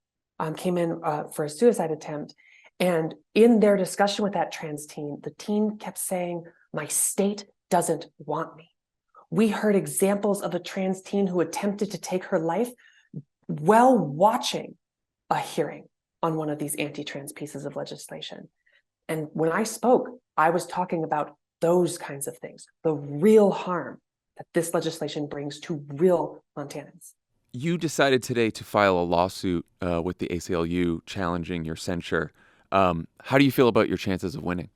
[SPEAKER 6] came in for a suicide attempt. And in their discussion with that trans teen, the teen kept saying, "My state doesn't want me." We heard examples of a trans teen who attempted to take her life while watching a hearing on one of these anti-trans pieces of legislation. And when I spoke, I was talking about those kinds of things, the real harm that this legislation brings to real Montanans.
[SPEAKER 1] You decided today to file a lawsuit with the ACLU challenging your censure. How do you feel about your chances of winning?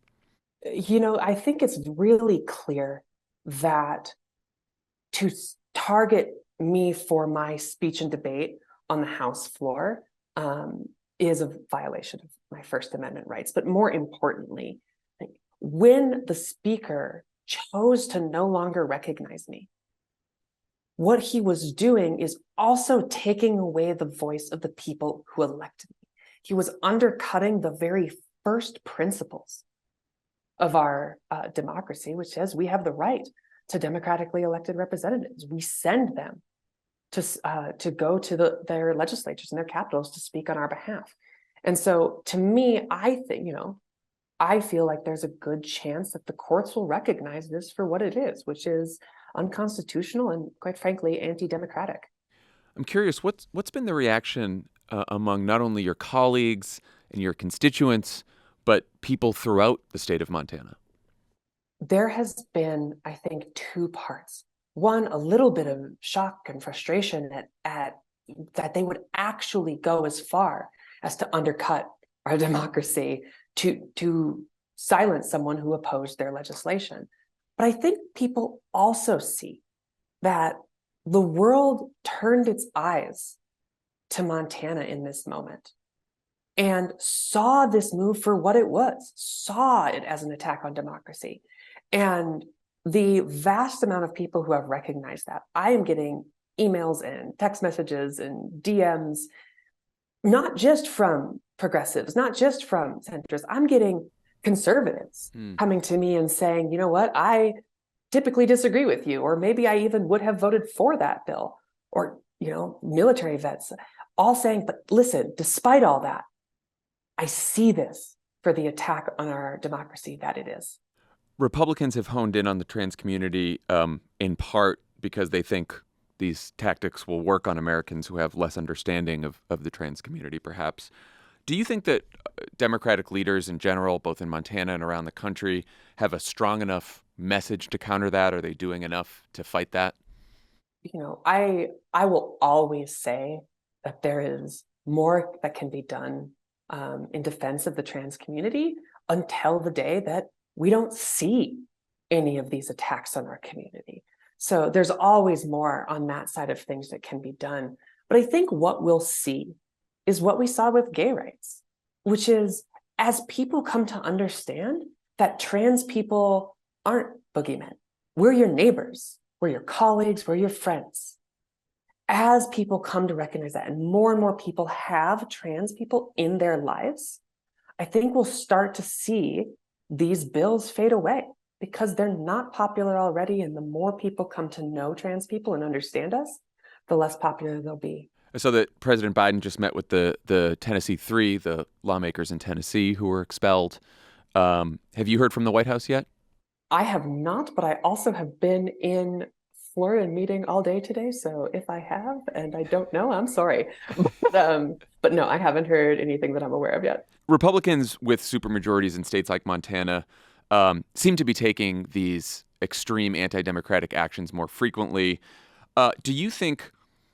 [SPEAKER 6] I think it's really clear that to target me for my speech and debate on the House floor is a violation of my First Amendment rights. But more importantly, when the speaker chose to no longer recognize me, what he was doing is also taking away the voice of the people who elected me. He was undercutting the very first principles of our democracy, which says we have the right to democratically elected representatives. We send them to go to their legislatures and their capitals to speak on our behalf. And so to me, I think, I feel like there's a good chance that the courts will recognize this for what it is, which is unconstitutional and, quite frankly, anti-democratic.
[SPEAKER 1] I'm curious, what's been the reaction among not only your colleagues and your constituents, but people throughout the state of Montana?
[SPEAKER 6] There has been, I think, two parts. One, a little bit of shock and frustration at that they would actually go as far as to undercut our democracy to silence someone who opposed their legislation. But I think people also see that the world turned its eyes to Montana in this moment and saw this move for what it was, saw it as an attack on democracy. And the vast amount of people who have recognized that, I am getting emails and text messages and DMs, not just from progressives, not just from centrists. I'm getting conservatives coming to me and saying, you know what, I typically disagree with you, or maybe I even would have voted for that bill, or, military vets, all saying, but listen, despite all that, I see this for the attack on our democracy that it is.
[SPEAKER 1] Republicans have honed in on the trans community in part because they think these tactics will work on Americans who have less understanding of the trans community, perhaps. Do you think that Democratic leaders in general, both in Montana and around the country, have a strong enough message to counter that? Are they doing enough to fight that?
[SPEAKER 6] I will always say that there is more that can be done in defense of the trans community until the day that we don't see any of these attacks on our community. So there's always more on that side of things that can be done. But I think what we'll see is what we saw with gay rights, which is as people come to understand that trans people aren't boogeymen. We're your neighbors, we're your colleagues, we're your friends. As people come to recognize that, and more people have trans people in their lives, I think we'll start to see these bills fade away because they're not popular already. And the more people come to know trans people and understand us, the less popular they'll be.
[SPEAKER 1] I saw that President Biden just met with the Tennessee Three, the lawmakers in Tennessee who were expelled. Have you heard from the White House yet?
[SPEAKER 6] I have not, but I also have been in floor and meeting all day today. So if I have, and I don't know, I'm sorry. But no, I haven't heard anything that I'm aware of yet.
[SPEAKER 1] Republicans with supermajorities in states like Montana seem to be taking these extreme anti-democratic actions more frequently. Do you think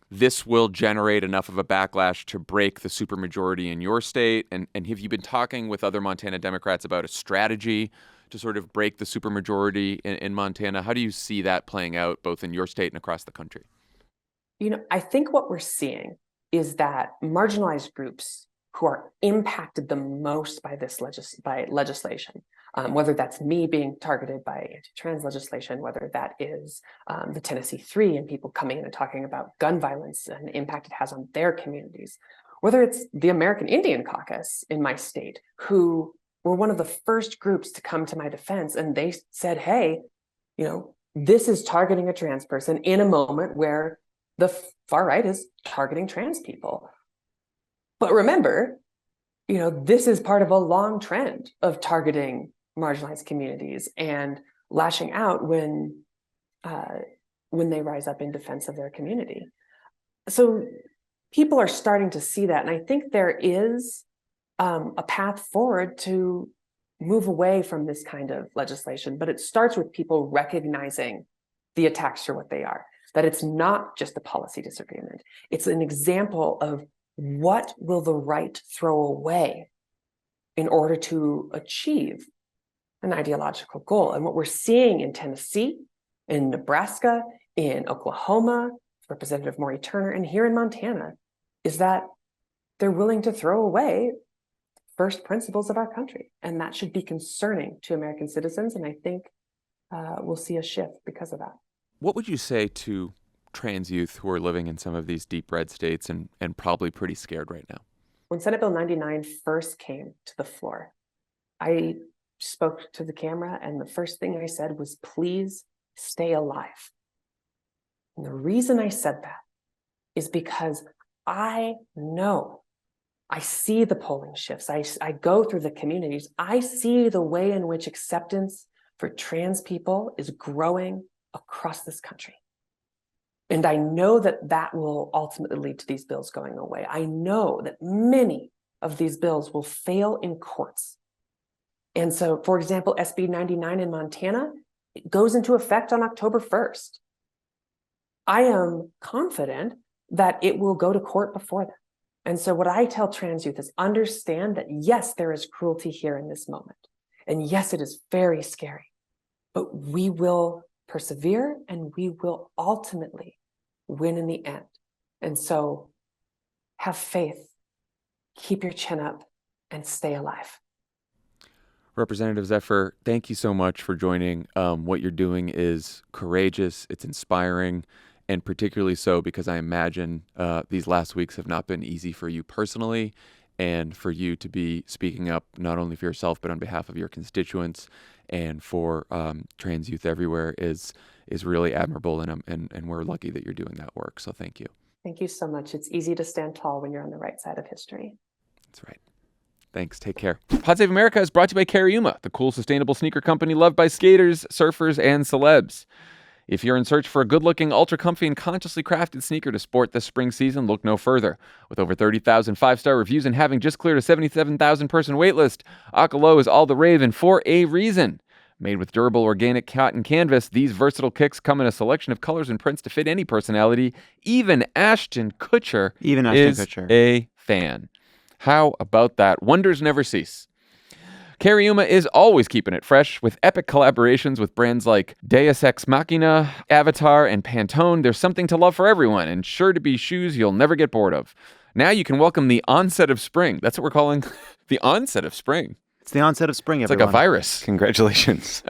[SPEAKER 1] this will generate enough of a backlash to break the supermajority in your state? And have you been talking with other Montana Democrats about a strategy to sort of break the supermajority in Montana? How do you see that playing out both in your state and across the country?
[SPEAKER 6] I think what we're seeing is that marginalized groups who are impacted the most by this legislation, whether that's me being targeted by anti-trans legislation, whether that is the Tennessee Three and people coming in and talking about gun violence and the impact it has on their communities, whether it's the American Indian Caucus in my state, who were one of the first groups to come to my defense, and they said, hey, this is targeting a trans person in a moment where the far right is targeting trans people. But remember, this is part of a long trend of targeting marginalized communities and lashing out when they rise up in defense of their community. So people are starting to see that. And I think there is a path forward to move away from this kind of legislation, but it starts with people recognizing the attacks for what they are, that it's not just a policy disagreement. It's an example of what will the right throw away in order to achieve an ideological goal. And what we're seeing in Tennessee, in Nebraska, in Oklahoma, Representative Mauree Turner, and here in Montana, is that they're willing to throw away first principles of our country. And that should be concerning to American citizens. And I think we'll see a shift because of that.
[SPEAKER 1] What would you say to trans youth who are living in some of these deep red states and probably pretty scared right now?
[SPEAKER 6] When Senate Bill 99 first came to the floor, I spoke to the camera, and the first thing I said was, please stay alive. And the reason I said that is because I know, I see the polling shifts. I go through the communities. I see the way in which acceptance for trans people is growing across this country. And I know that that will ultimately lead to these bills going away. I know that many of these bills will fail in courts. And so, for example, SB 99 in Montana, it goes into effect on October 1st. I am confident that it will go to court before that. And so what I tell trans youth is understand that, yes, there is cruelty here in this moment. And yes, it is very scary, but we will persevere and we will ultimately win in the end. And so have faith, keep your chin up, and stay alive.
[SPEAKER 1] Representative Zephyr, thank you so much for joining. What you're doing is courageous, it's inspiring, and particularly so because I imagine these last weeks have not been easy for you personally, and for you to be speaking up not only for yourself but on behalf of your constituents and for trans youth everywhere is really admirable, and we're lucky that you're doing that work. So thank you.
[SPEAKER 6] Thank you so much. It's easy to stand tall when you're on the right side of history.
[SPEAKER 1] That's right. Thanks. Take care. Pod Save America is brought to you by Cariuma, the cool, sustainable sneaker company loved by skaters, surfers, and celebs. If you're in search for a good-looking, ultra-comfy, and consciously crafted sneaker to sport this spring season, look no further. With over 30,000 five-star reviews and having just cleared a 77,000-person waitlist, Akalo is all the rave and for a reason. Made with durable organic cotton canvas, these versatile kicks come in a selection of colors and prints to fit any personality. Even Ashton Kutcher is a fan. How about that? Wonders never cease. Cariuma is always keeping it fresh with epic collaborations with brands like Deus Ex Machina, Avatar, and Pantone. There's something to love for everyone, and sure to be shoes you'll never get bored of. Now you can welcome the onset of spring. That's what we're calling the onset of spring.
[SPEAKER 2] It's the onset of spring, everyone.
[SPEAKER 1] It's like a virus.
[SPEAKER 3] Congratulations.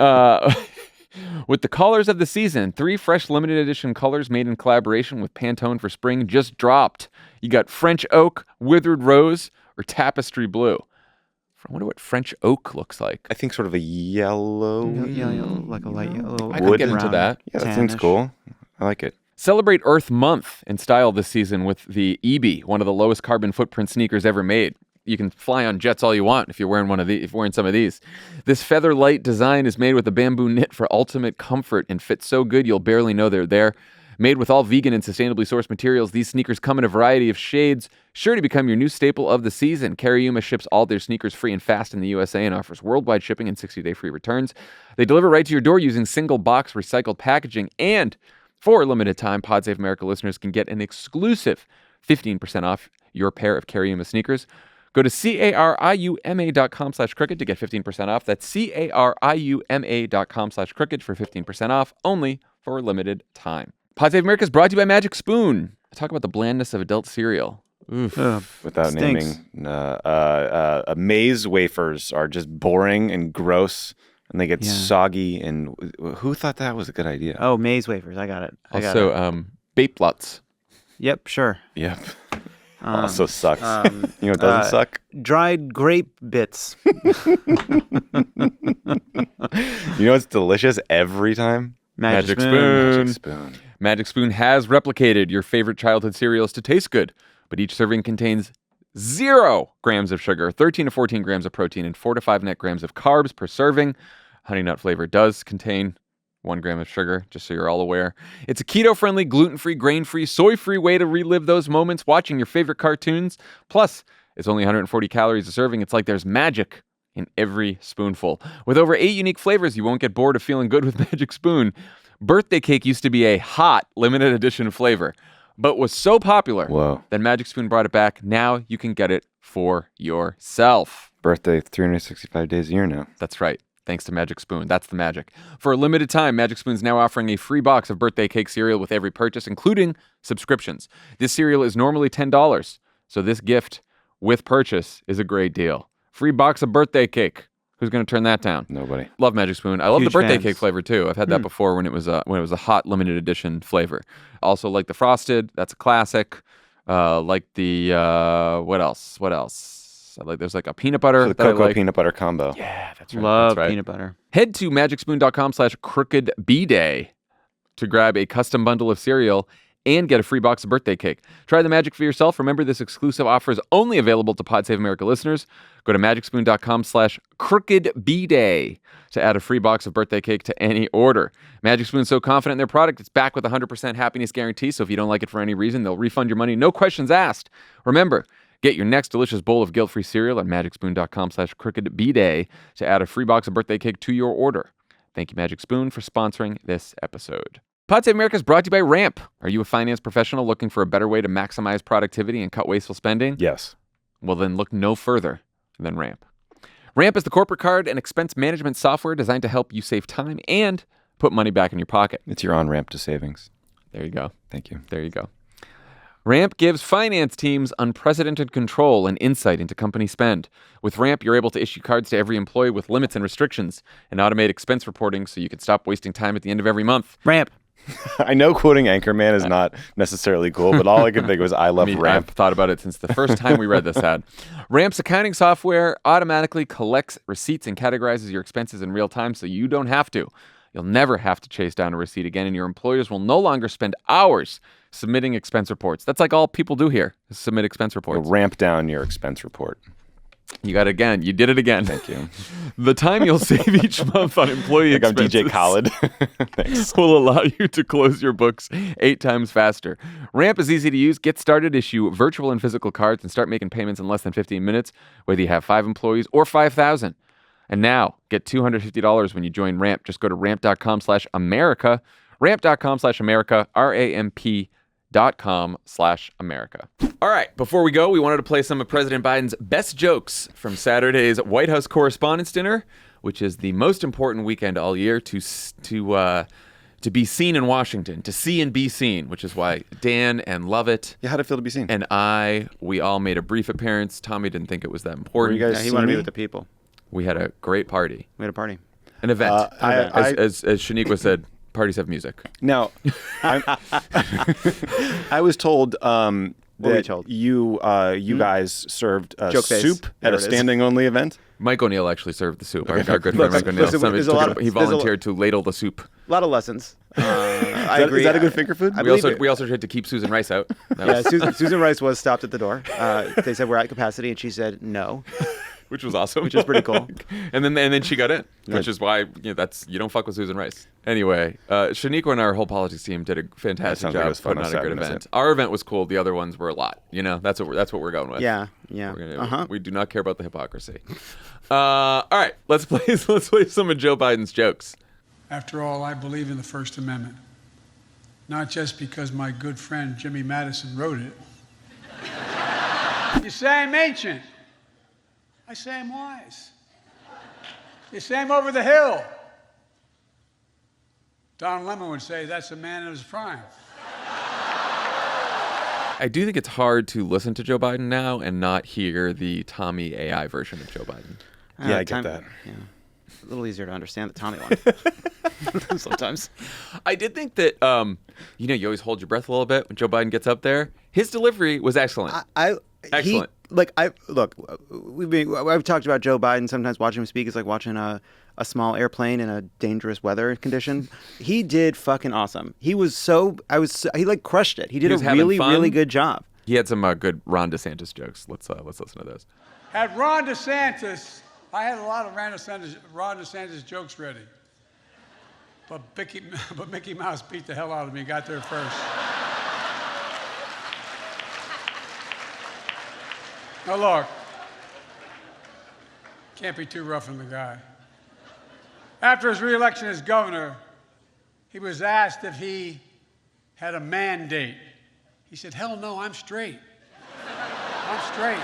[SPEAKER 1] With the colors of the season, 3 fresh limited edition colors made in collaboration with Pantone for spring just dropped. You got French Oak, Withered Rose, or Tapestry Blue. I wonder what French Oak looks like.
[SPEAKER 3] I think sort of a yellow.
[SPEAKER 2] Yellow, like a light yellow.
[SPEAKER 1] I could get into that.
[SPEAKER 3] Yeah, that seems cool. I like it.
[SPEAKER 1] Celebrate Earth Month in style this season with the EB, one of the lowest carbon footprint sneakers ever made. you can fly on jets all you want if you're wearing one of these. If you're wearing some of these, this feather light design is made with a bamboo knit for ultimate comfort and fits so good you'll barely know they're there. Made with all vegan and sustainably sourced materials, these sneakers come in a variety of shades, sure to become your new staple of the season. Cariuma ships all their sneakers free and fast in the USA and offers worldwide shipping and 60-day free returns. They deliver right to your door using single box recycled packaging. And for a limited time, Pod Save America listeners can get an exclusive 15% off your pair of Cariuma sneakers. Go to cariuma.com/crooked to get 15% off. That's cariuma.com/crooked for 15% off, only for a limited time. Pod Save America is brought to you by Magic Spoon. Talk about the blandness of adult cereal.
[SPEAKER 3] Without
[SPEAKER 2] Stinks.
[SPEAKER 3] naming, maize wafers are just boring and gross, and they get soggy. And who thought that was a good idea?
[SPEAKER 2] Oh, maize wafers. I got it.
[SPEAKER 1] Also, Bape Lutz.
[SPEAKER 2] Yep, sure.
[SPEAKER 3] Yep. Also sucks. You know what doesn't suck?
[SPEAKER 2] Dried grape bits.
[SPEAKER 3] You know what's delicious every time?
[SPEAKER 2] Magic
[SPEAKER 1] Spoon.
[SPEAKER 3] Magic Spoon.
[SPEAKER 1] Magic Spoon has replicated your favorite childhood cereals to taste good, but each serving contains 0 grams of sugar, 13 to 14 grams of protein, and 4 to 5 net grams of carbs per serving. Honey Nut flavor does contain 1 gram of sugar, just so you're all aware. It's a keto-friendly, gluten-free, grain-free, soy-free way to relive those moments watching your favorite cartoons. Plus, it's only 140 calories a serving. It's like there's magic in every spoonful. With over 8 unique flavors, you won't get bored of feeling good with Magic Spoon. Birthday cake used to be a hot, limited edition flavor, but was so popular that Magic Spoon brought it back. Now you can get it for yourself.
[SPEAKER 3] Birthday 365 days a year now.
[SPEAKER 1] That's right. Thanks to Magic Spoon. That's the magic. For a limited time, Magic Spoon's now offering a free box of birthday cake cereal with every purchase, including subscriptions. This cereal is normally $10, so this gift with purchase is a great deal. Free box of birthday cake. Who's going to turn that down?
[SPEAKER 3] Nobody.
[SPEAKER 1] Love Magic Spoon. I love
[SPEAKER 2] Huge
[SPEAKER 1] the birthday
[SPEAKER 2] fans.
[SPEAKER 1] cake flavor too. I've had that before when it was a hot limited edition flavor. Also like the frosted. That's a classic. Like the what else? There's like a peanut butter.
[SPEAKER 3] The cocoa peanut butter combo.
[SPEAKER 1] Yeah, that's right.
[SPEAKER 2] Love
[SPEAKER 1] that's right.
[SPEAKER 2] peanut butter.
[SPEAKER 1] Head to magicspoon.com/crookedbday to grab a custom bundle of cereal and get a free box of birthday cake. Try the magic for yourself. Remember, this exclusive offer is only available to Pod Save America listeners. Go to magicspoon.com/crookedbday to add a free box of birthday cake to any order. Magic Spoon's so confident in their product, it's back with a 100% happiness guarantee. So if you don't like it for any reason, they'll refund your money. No questions asked. Remember, get your next delicious bowl of guilt-free cereal at magicspoon.com/crookedbday to add a free box of birthday cake to your order. Thank you, Magic Spoon, for sponsoring this episode. Pod Save America is brought to you by Ramp. Are you a finance professional looking for a better way to maximize productivity and cut wasteful spending?
[SPEAKER 3] Yes.
[SPEAKER 1] Well, then look no further than Ramp. Ramp is the corporate card and expense management software designed to help you save time and put money back in your pocket.
[SPEAKER 3] It's your on-ramp to savings.
[SPEAKER 1] There you go.
[SPEAKER 3] Thank you.
[SPEAKER 1] There you go. Ramp gives finance teams unprecedented control and insight into company spend. With Ramp, you're able to issue cards to every employee with limits and restrictions and automate expense reporting so you can stop wasting time at the end of every month.
[SPEAKER 2] Ramp.
[SPEAKER 3] I know quoting Anchorman is not necessarily cool, but all I can think was I love Ramp.
[SPEAKER 1] I've thought about it since the first time we read this ad. Ramp's accounting software automatically collects receipts and categorizes your expenses in real time so you don't have to. You'll never have to chase down a receipt again, and your employers will no longer spend hours submitting expense reports. That's like all people do here, is submit expense reports.
[SPEAKER 3] Ramp down your expense report.
[SPEAKER 1] You got it again. You did it again.
[SPEAKER 3] Thank you.
[SPEAKER 1] The time you'll save each month on employee
[SPEAKER 3] Like I'm
[SPEAKER 1] expenses
[SPEAKER 3] DJ Khaled. Thanks.
[SPEAKER 1] will allow you to close your books 8 times faster. Ramp is easy to use. Get started, issue virtual and physical cards, and start making payments in less than 15 minutes, whether you have 5 employees or 5,000. And now, get $250 when you join Ramp. Just go to ramp.com/America. Ramp.com/America. RAMP.com/America. All right, before we go, we wanted to play some of President Biden's best jokes from Saturday's White House Correspondents Dinner, which is the most important weekend all year to be seen in Washington, to see and be seen, which is why Dan and Lovett
[SPEAKER 3] Yeah, how'd it feel to be seen?
[SPEAKER 1] and we all made a brief appearance. Tommy didn't think it was that important.
[SPEAKER 3] Were you guys
[SPEAKER 2] Yeah, he
[SPEAKER 3] see
[SPEAKER 2] wanted to
[SPEAKER 3] me?
[SPEAKER 2] be with the people.
[SPEAKER 1] We had a great party,
[SPEAKER 2] We had a party.
[SPEAKER 1] an event.
[SPEAKER 3] I-
[SPEAKER 1] as Shaniqua said, parties have music.
[SPEAKER 3] Now, I was told
[SPEAKER 2] were we
[SPEAKER 3] that
[SPEAKER 2] told?
[SPEAKER 3] you guys served
[SPEAKER 2] Joke face.
[SPEAKER 3] soup
[SPEAKER 2] There
[SPEAKER 3] at a
[SPEAKER 2] it is.
[SPEAKER 3] standing-only event.
[SPEAKER 1] Mike O'Neill actually served the soup.
[SPEAKER 3] Okay.
[SPEAKER 1] Our good friend
[SPEAKER 3] Look,
[SPEAKER 1] Mike O'Neill.
[SPEAKER 2] there's a lot of-
[SPEAKER 1] he
[SPEAKER 2] there's a
[SPEAKER 1] volunteered to ladle the soup.
[SPEAKER 2] A lot of lessons. I agree.
[SPEAKER 3] Is that a good finger food?
[SPEAKER 1] We also tried to keep Susan Rice out.
[SPEAKER 2] Susan Rice was stopped at the door. They said we're at capacity, and she said no,
[SPEAKER 1] which was awesome.
[SPEAKER 2] which is pretty cool.
[SPEAKER 1] and then she got in, which is why you don't fuck with Susan Rice. Anyway, Shaniqua and our whole politics team did a fantastic
[SPEAKER 3] sounds like it
[SPEAKER 1] job
[SPEAKER 3] was fun
[SPEAKER 1] putting
[SPEAKER 3] on
[SPEAKER 1] on a good
[SPEAKER 3] Saturday,
[SPEAKER 1] event. Our event was cool. The other ones were a lot. That's what we're going with.
[SPEAKER 2] Yeah.
[SPEAKER 1] We do not care about the hypocrisy. All right, let's play some of Joe Biden's jokes.
[SPEAKER 8] After all, I believe in the First Amendment, not just because my good friend Jimmy Madison wrote it. You say I'm ancient. I say I'm wise. You say I'm over the hill. Don Lemon would say that's a man in his prime.
[SPEAKER 1] I do think it's hard to listen to Joe Biden now and not hear the Tommy AI version of Joe Biden.
[SPEAKER 3] Yeah, I get that.
[SPEAKER 2] Yeah. A little easier to understand the Tommy one sometimes.
[SPEAKER 1] I did think that, you always hold your breath a little bit when Joe Biden gets up there. His delivery was excellent. Excellent.
[SPEAKER 2] I've talked about Joe Biden. Sometimes watching him speak is like watching a small airplane in a dangerous weather condition. He did fucking awesome. He crushed it. He did a really good job.
[SPEAKER 1] He had some good Ron DeSantis jokes. Let's listen to those.
[SPEAKER 8] At Ron DeSantis, I had a lot of Ron DeSantis jokes ready. But Mickey Mouse beat the hell out of me, got there first. Now look, can't be too rough on the guy. After his re-election as governor, he was asked if he had a mandate. He said, hell no, I'm straight. I'm straight.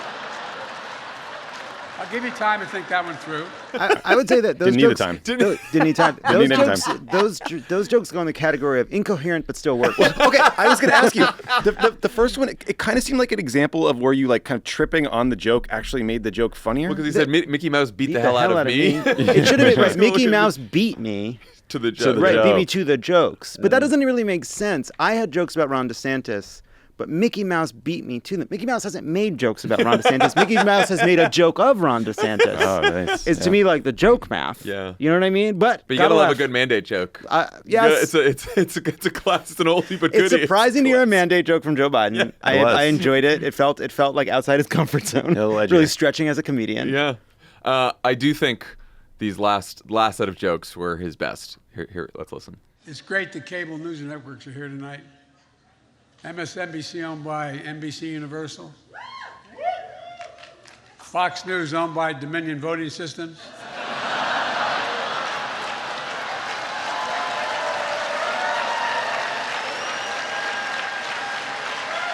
[SPEAKER 8] I'll give you time to think that one through.
[SPEAKER 2] I would say that those
[SPEAKER 3] Didn't
[SPEAKER 2] jokes...
[SPEAKER 3] need the time.
[SPEAKER 2] Didn't need time.
[SPEAKER 3] Didn't need time.
[SPEAKER 2] Those jokes go in the category of incoherent but still work.
[SPEAKER 3] Okay, I was going to ask you. The first one, it kind of seemed like an example of where you kind of tripping on the joke actually made the joke funnier.
[SPEAKER 1] Because he said Mickey Mouse beat the hell out of me.
[SPEAKER 2] It should have been right. Mickey Mouse beat me.
[SPEAKER 1] To the joke.
[SPEAKER 2] Right, beat me to the jokes. But that doesn't really make sense. I had jokes about Ron DeSantis, but Mickey Mouse beat me to them. Mickey Mouse hasn't made jokes about Ron DeSantis. Mickey Mouse has made a joke of Ron DeSantis.
[SPEAKER 3] Oh, nice.
[SPEAKER 2] It's to me like the joke math.
[SPEAKER 1] Yeah.
[SPEAKER 2] You know what I mean? But
[SPEAKER 1] you gotta love a good mandate joke.
[SPEAKER 2] Yes.
[SPEAKER 1] It's a class. It's an oldie but goodie.
[SPEAKER 2] It's surprising to hear a mandate joke from Joe Biden.
[SPEAKER 1] Yeah,
[SPEAKER 2] I enjoyed it. It felt like outside his comfort zone. Really stretching as a comedian.
[SPEAKER 1] Yeah. I do think these last set of jokes were his best. Here, let's listen.
[SPEAKER 8] It's great the cable news networks are here tonight. MSNBC owned by NBC Universal. Fox News owned by Dominion Voting Systems.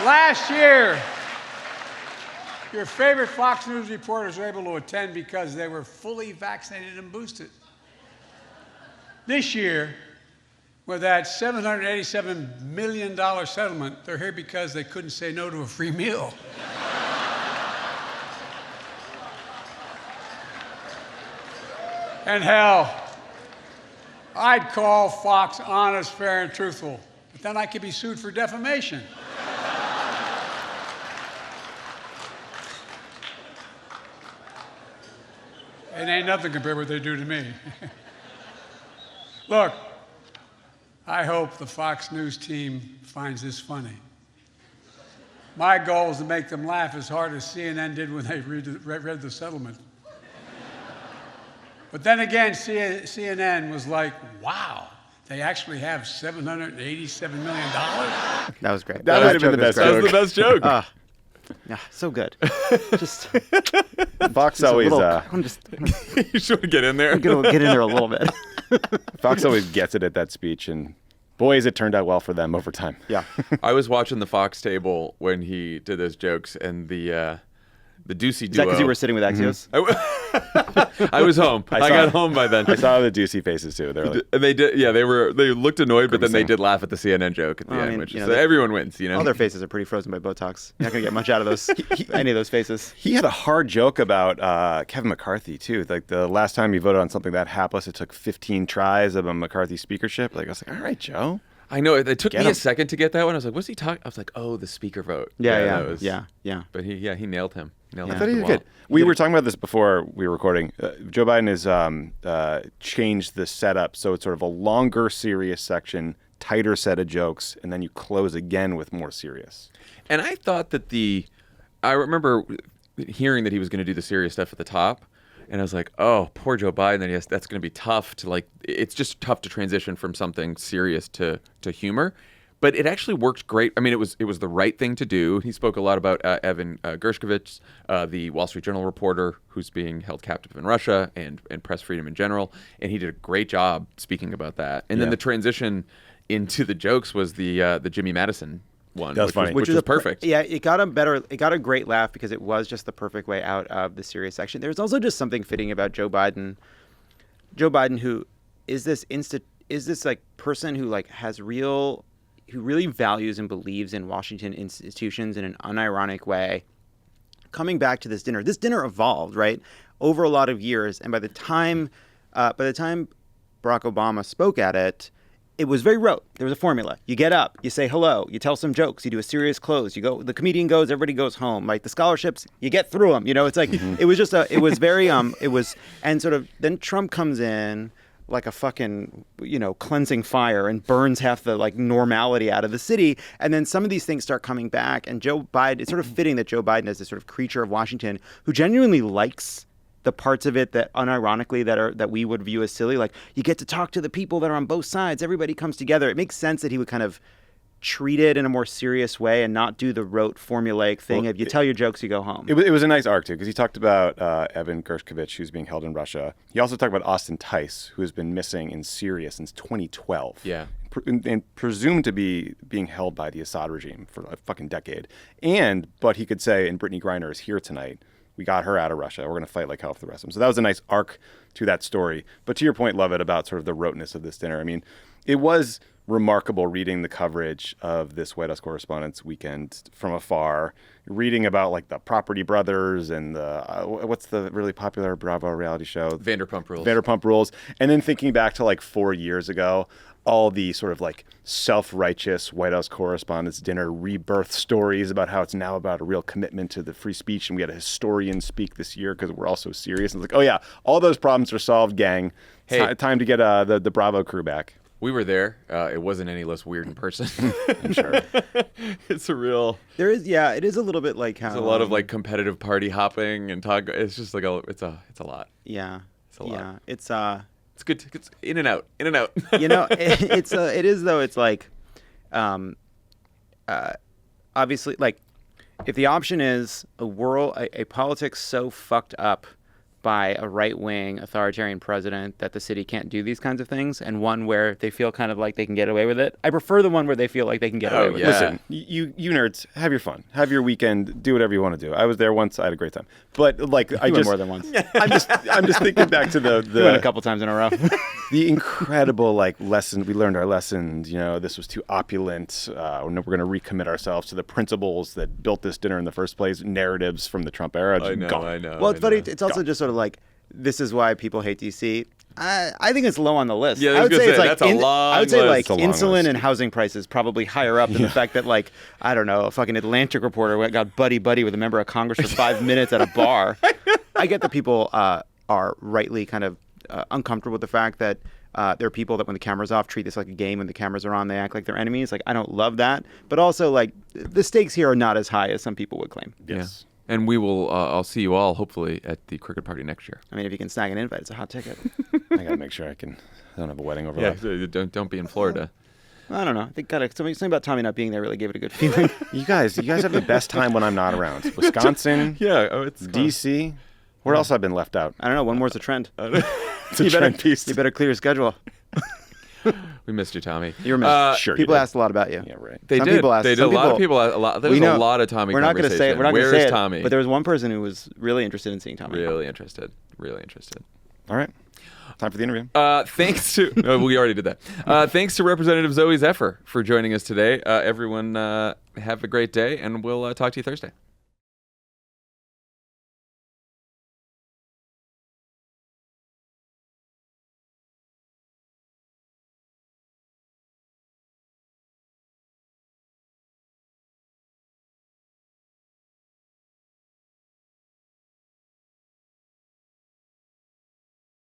[SPEAKER 8] Last year, your favorite Fox News reporters were able to attend because they were fully vaccinated and boosted. This year, with that $787 million settlement, they're here because they couldn't say no to a free meal. And hell, I'd call Fox honest, fair, and truthful, but then I could be sued for defamation. It ain't nothing compared to what they do to me. Look, I hope the Fox News team finds this funny. My goal is to make them laugh as hard as CNN did when they read the settlement. But then again, CNN was like, wow, they actually have $787 million?
[SPEAKER 2] That was great.
[SPEAKER 3] That might have been the best joke.
[SPEAKER 1] That was the best joke.
[SPEAKER 2] Yeah, so good. Just
[SPEAKER 3] Fox always.
[SPEAKER 1] You should get in there.
[SPEAKER 2] I'm gonna get in there a little bit.
[SPEAKER 3] Fox always gets it at that speech, and boy, has it turned out well for them over time.
[SPEAKER 2] Yeah.
[SPEAKER 1] I was watching the Fox table when he did those jokes, and the Ducey duo.
[SPEAKER 2] Is that because you were sitting with Axios?
[SPEAKER 1] I was home. I got home by then.
[SPEAKER 3] I saw the Ducey faces too. They're like,
[SPEAKER 1] and they did. Yeah, they looked annoyed, but then they did laugh at the CNN joke at the end, which is everyone wins.
[SPEAKER 2] All their faces are pretty frozen by Botox. You're not gonna get much out of those. Any of those faces.
[SPEAKER 3] He had a hard joke about Kevin McCarthy too. Like the last time he voted on something that hapless, it took 15 tries of a McCarthy speakership. Like I was like, all right, Joe.
[SPEAKER 1] I know it took me a second to get that one. I was like, "What's he talking?" I was like, "Oh, the speaker vote."
[SPEAKER 2] Yeah.
[SPEAKER 1] But he nailed him.
[SPEAKER 3] I thought he did good. We were talking about this before we were recording. Joe Biden has changed the setup so it's sort of a longer, serious section tighter set of jokes, and then you close again with more serious.
[SPEAKER 1] And I thought that I remember hearing that he was going to do the serious stuff at the top, and I was like, oh, poor Joe Biden. Then yes, that's going to be tough to it's just tough to transition from something serious to humor. But it actually worked great. I mean, it was the right thing to do. He spoke a lot about Evan Gershkovich, the Wall Street Journal reporter who's being held captive in Russia, and press freedom in general. And he did a great job speaking about that. And then the transition into the jokes was the Jimmy Madison one,
[SPEAKER 3] That's funny.
[SPEAKER 1] which was perfect.
[SPEAKER 2] It got a great laugh because it was just the perfect way out of the serious section. There's also just something fitting about Joe Biden. Joe Biden, who is this like person who who really values and believes in Washington institutions in an unironic way. Coming back to this dinner evolved, right, over a lot of years, and by the time Barack Obama spoke at it, it was very rote. There was a formula. You get up, you say hello, you tell some jokes, you do a serious close, you go. The comedian goes, everybody goes home. Like the scholarships, you get through them. It's like it was just and sort of then Trump comes in like a fucking cleansing fire and burns half the normality out of the city, and then some of these things start coming back. And Joe Biden, it's sort of fitting that Joe Biden is this sort of creature of Washington who genuinely likes the parts of it that unironically that we would view as silly. Like, you get to talk to the people that are on both sides. Everybody comes together. It makes sense that he would kind of treat it in a more serious way and not do the rote formulaic thing. If you tell your jokes, you go home.
[SPEAKER 3] It was a nice arc, too, because he talked about Evan Gershkovich, who's being held in Russia. He also talked about Austin Tice, who has been missing in Syria since 2012.
[SPEAKER 1] Yeah.
[SPEAKER 3] And presumed to be being held by the Assad regime for a fucking decade. But he could say, and Brittany Griner is here tonight. We got her out of Russia. We're going to fight like hell for the rest of them. So that was a nice arc to that story. But to your point, Lovett, about sort of the roteness of this dinner, I mean, it was remarkable reading the coverage of this White House Correspondents weekend from afar, reading about like the Property Brothers and the what's the really popular Bravo reality show? Vanderpump Rules. And then thinking back to like 4 years ago, all the sort of like self-righteous White House Correspondents Dinner rebirth stories about how it's now about a real commitment to the free speech, and we had a historian speak this year because we're all so serious. And it's like, oh yeah, all those problems are solved, gang. Hey, time to get the Bravo crew back.
[SPEAKER 1] We were there. It wasn't any less weird in person. I'm sure. It's a real.
[SPEAKER 2] It is a little bit like how.
[SPEAKER 1] There's a lot of like competitive party hopping and talk. It's just like it's a lot.
[SPEAKER 2] Yeah.
[SPEAKER 1] It's a lot.
[SPEAKER 2] Yeah.
[SPEAKER 1] It's good. It's in and out. In and out.
[SPEAKER 2] It is though. It's like, obviously, like, if the option is a politics so fucked up by a right-wing authoritarian president that the city can't do these kinds of things, and one where they feel kind of like they can get away with it. I prefer the one where they feel like they can get away with it.
[SPEAKER 3] Listen, you nerds, have your fun. Have your weekend. Do whatever you want to do. I was there once. I had a great time. But like,
[SPEAKER 2] You went more than once.
[SPEAKER 3] I'm just thinking back to the
[SPEAKER 2] You went a couple times in a row.
[SPEAKER 3] The incredible like lesson. We learned our lessons. This was too opulent. We're going to recommit ourselves to the principles that built this dinner in the first place. Narratives from the Trump era.
[SPEAKER 1] I know.
[SPEAKER 2] Well, it's funny. It's also just sort of like, this is why people hate DC. I think it's low on the list.
[SPEAKER 1] Yeah,
[SPEAKER 2] I would say it's like
[SPEAKER 1] that's a long
[SPEAKER 2] I would say
[SPEAKER 1] list.
[SPEAKER 2] like insulin and housing prices probably higher up than the fact that, like, I don't know, a fucking Atlantic reporter got buddy with a member of Congress for 5 minutes at a bar. I get that people are rightly kind of uncomfortable with the fact that there are people that when the camera's off treat this like a game. When the cameras are on, they act like they're enemies. Like, I don't love that. But also, like, the stakes here are not as high as some people would claim.
[SPEAKER 1] Yes. Yeah. And we will. I'll see you all hopefully at the cricket party next year.
[SPEAKER 2] I mean, if you can snag an invite, it's a hot ticket.
[SPEAKER 3] I gotta make sure I don't have a wedding overlap.
[SPEAKER 1] Yeah, don't be in Florida.
[SPEAKER 2] I don't know. I think something about Tommy not being there really gave it a good feeling.
[SPEAKER 3] You guys have the best time when I'm not around. Wisconsin,
[SPEAKER 1] it's
[SPEAKER 3] DC. Where else I've been left out?
[SPEAKER 2] I don't know. One more's a trend.
[SPEAKER 3] It's a trend piece.
[SPEAKER 2] You better clear your schedule.
[SPEAKER 1] We missed you, Tommy.
[SPEAKER 2] You were missed.
[SPEAKER 3] Sure.
[SPEAKER 2] People asked a lot about you.
[SPEAKER 3] Yeah, right.
[SPEAKER 1] They did. A lot of people. A lot. There's a lot of Tommy.
[SPEAKER 2] We're not going to say it.
[SPEAKER 1] Where is Tommy?
[SPEAKER 2] But there was one person who was really interested in seeing Tommy.
[SPEAKER 1] Really interested.
[SPEAKER 3] All right. Time for the interview.
[SPEAKER 1] Thanks to we already did that. Thanks to Representative Zooey Zephyr for joining us today. Everyone, have a great day, and we'll talk to you Thursday.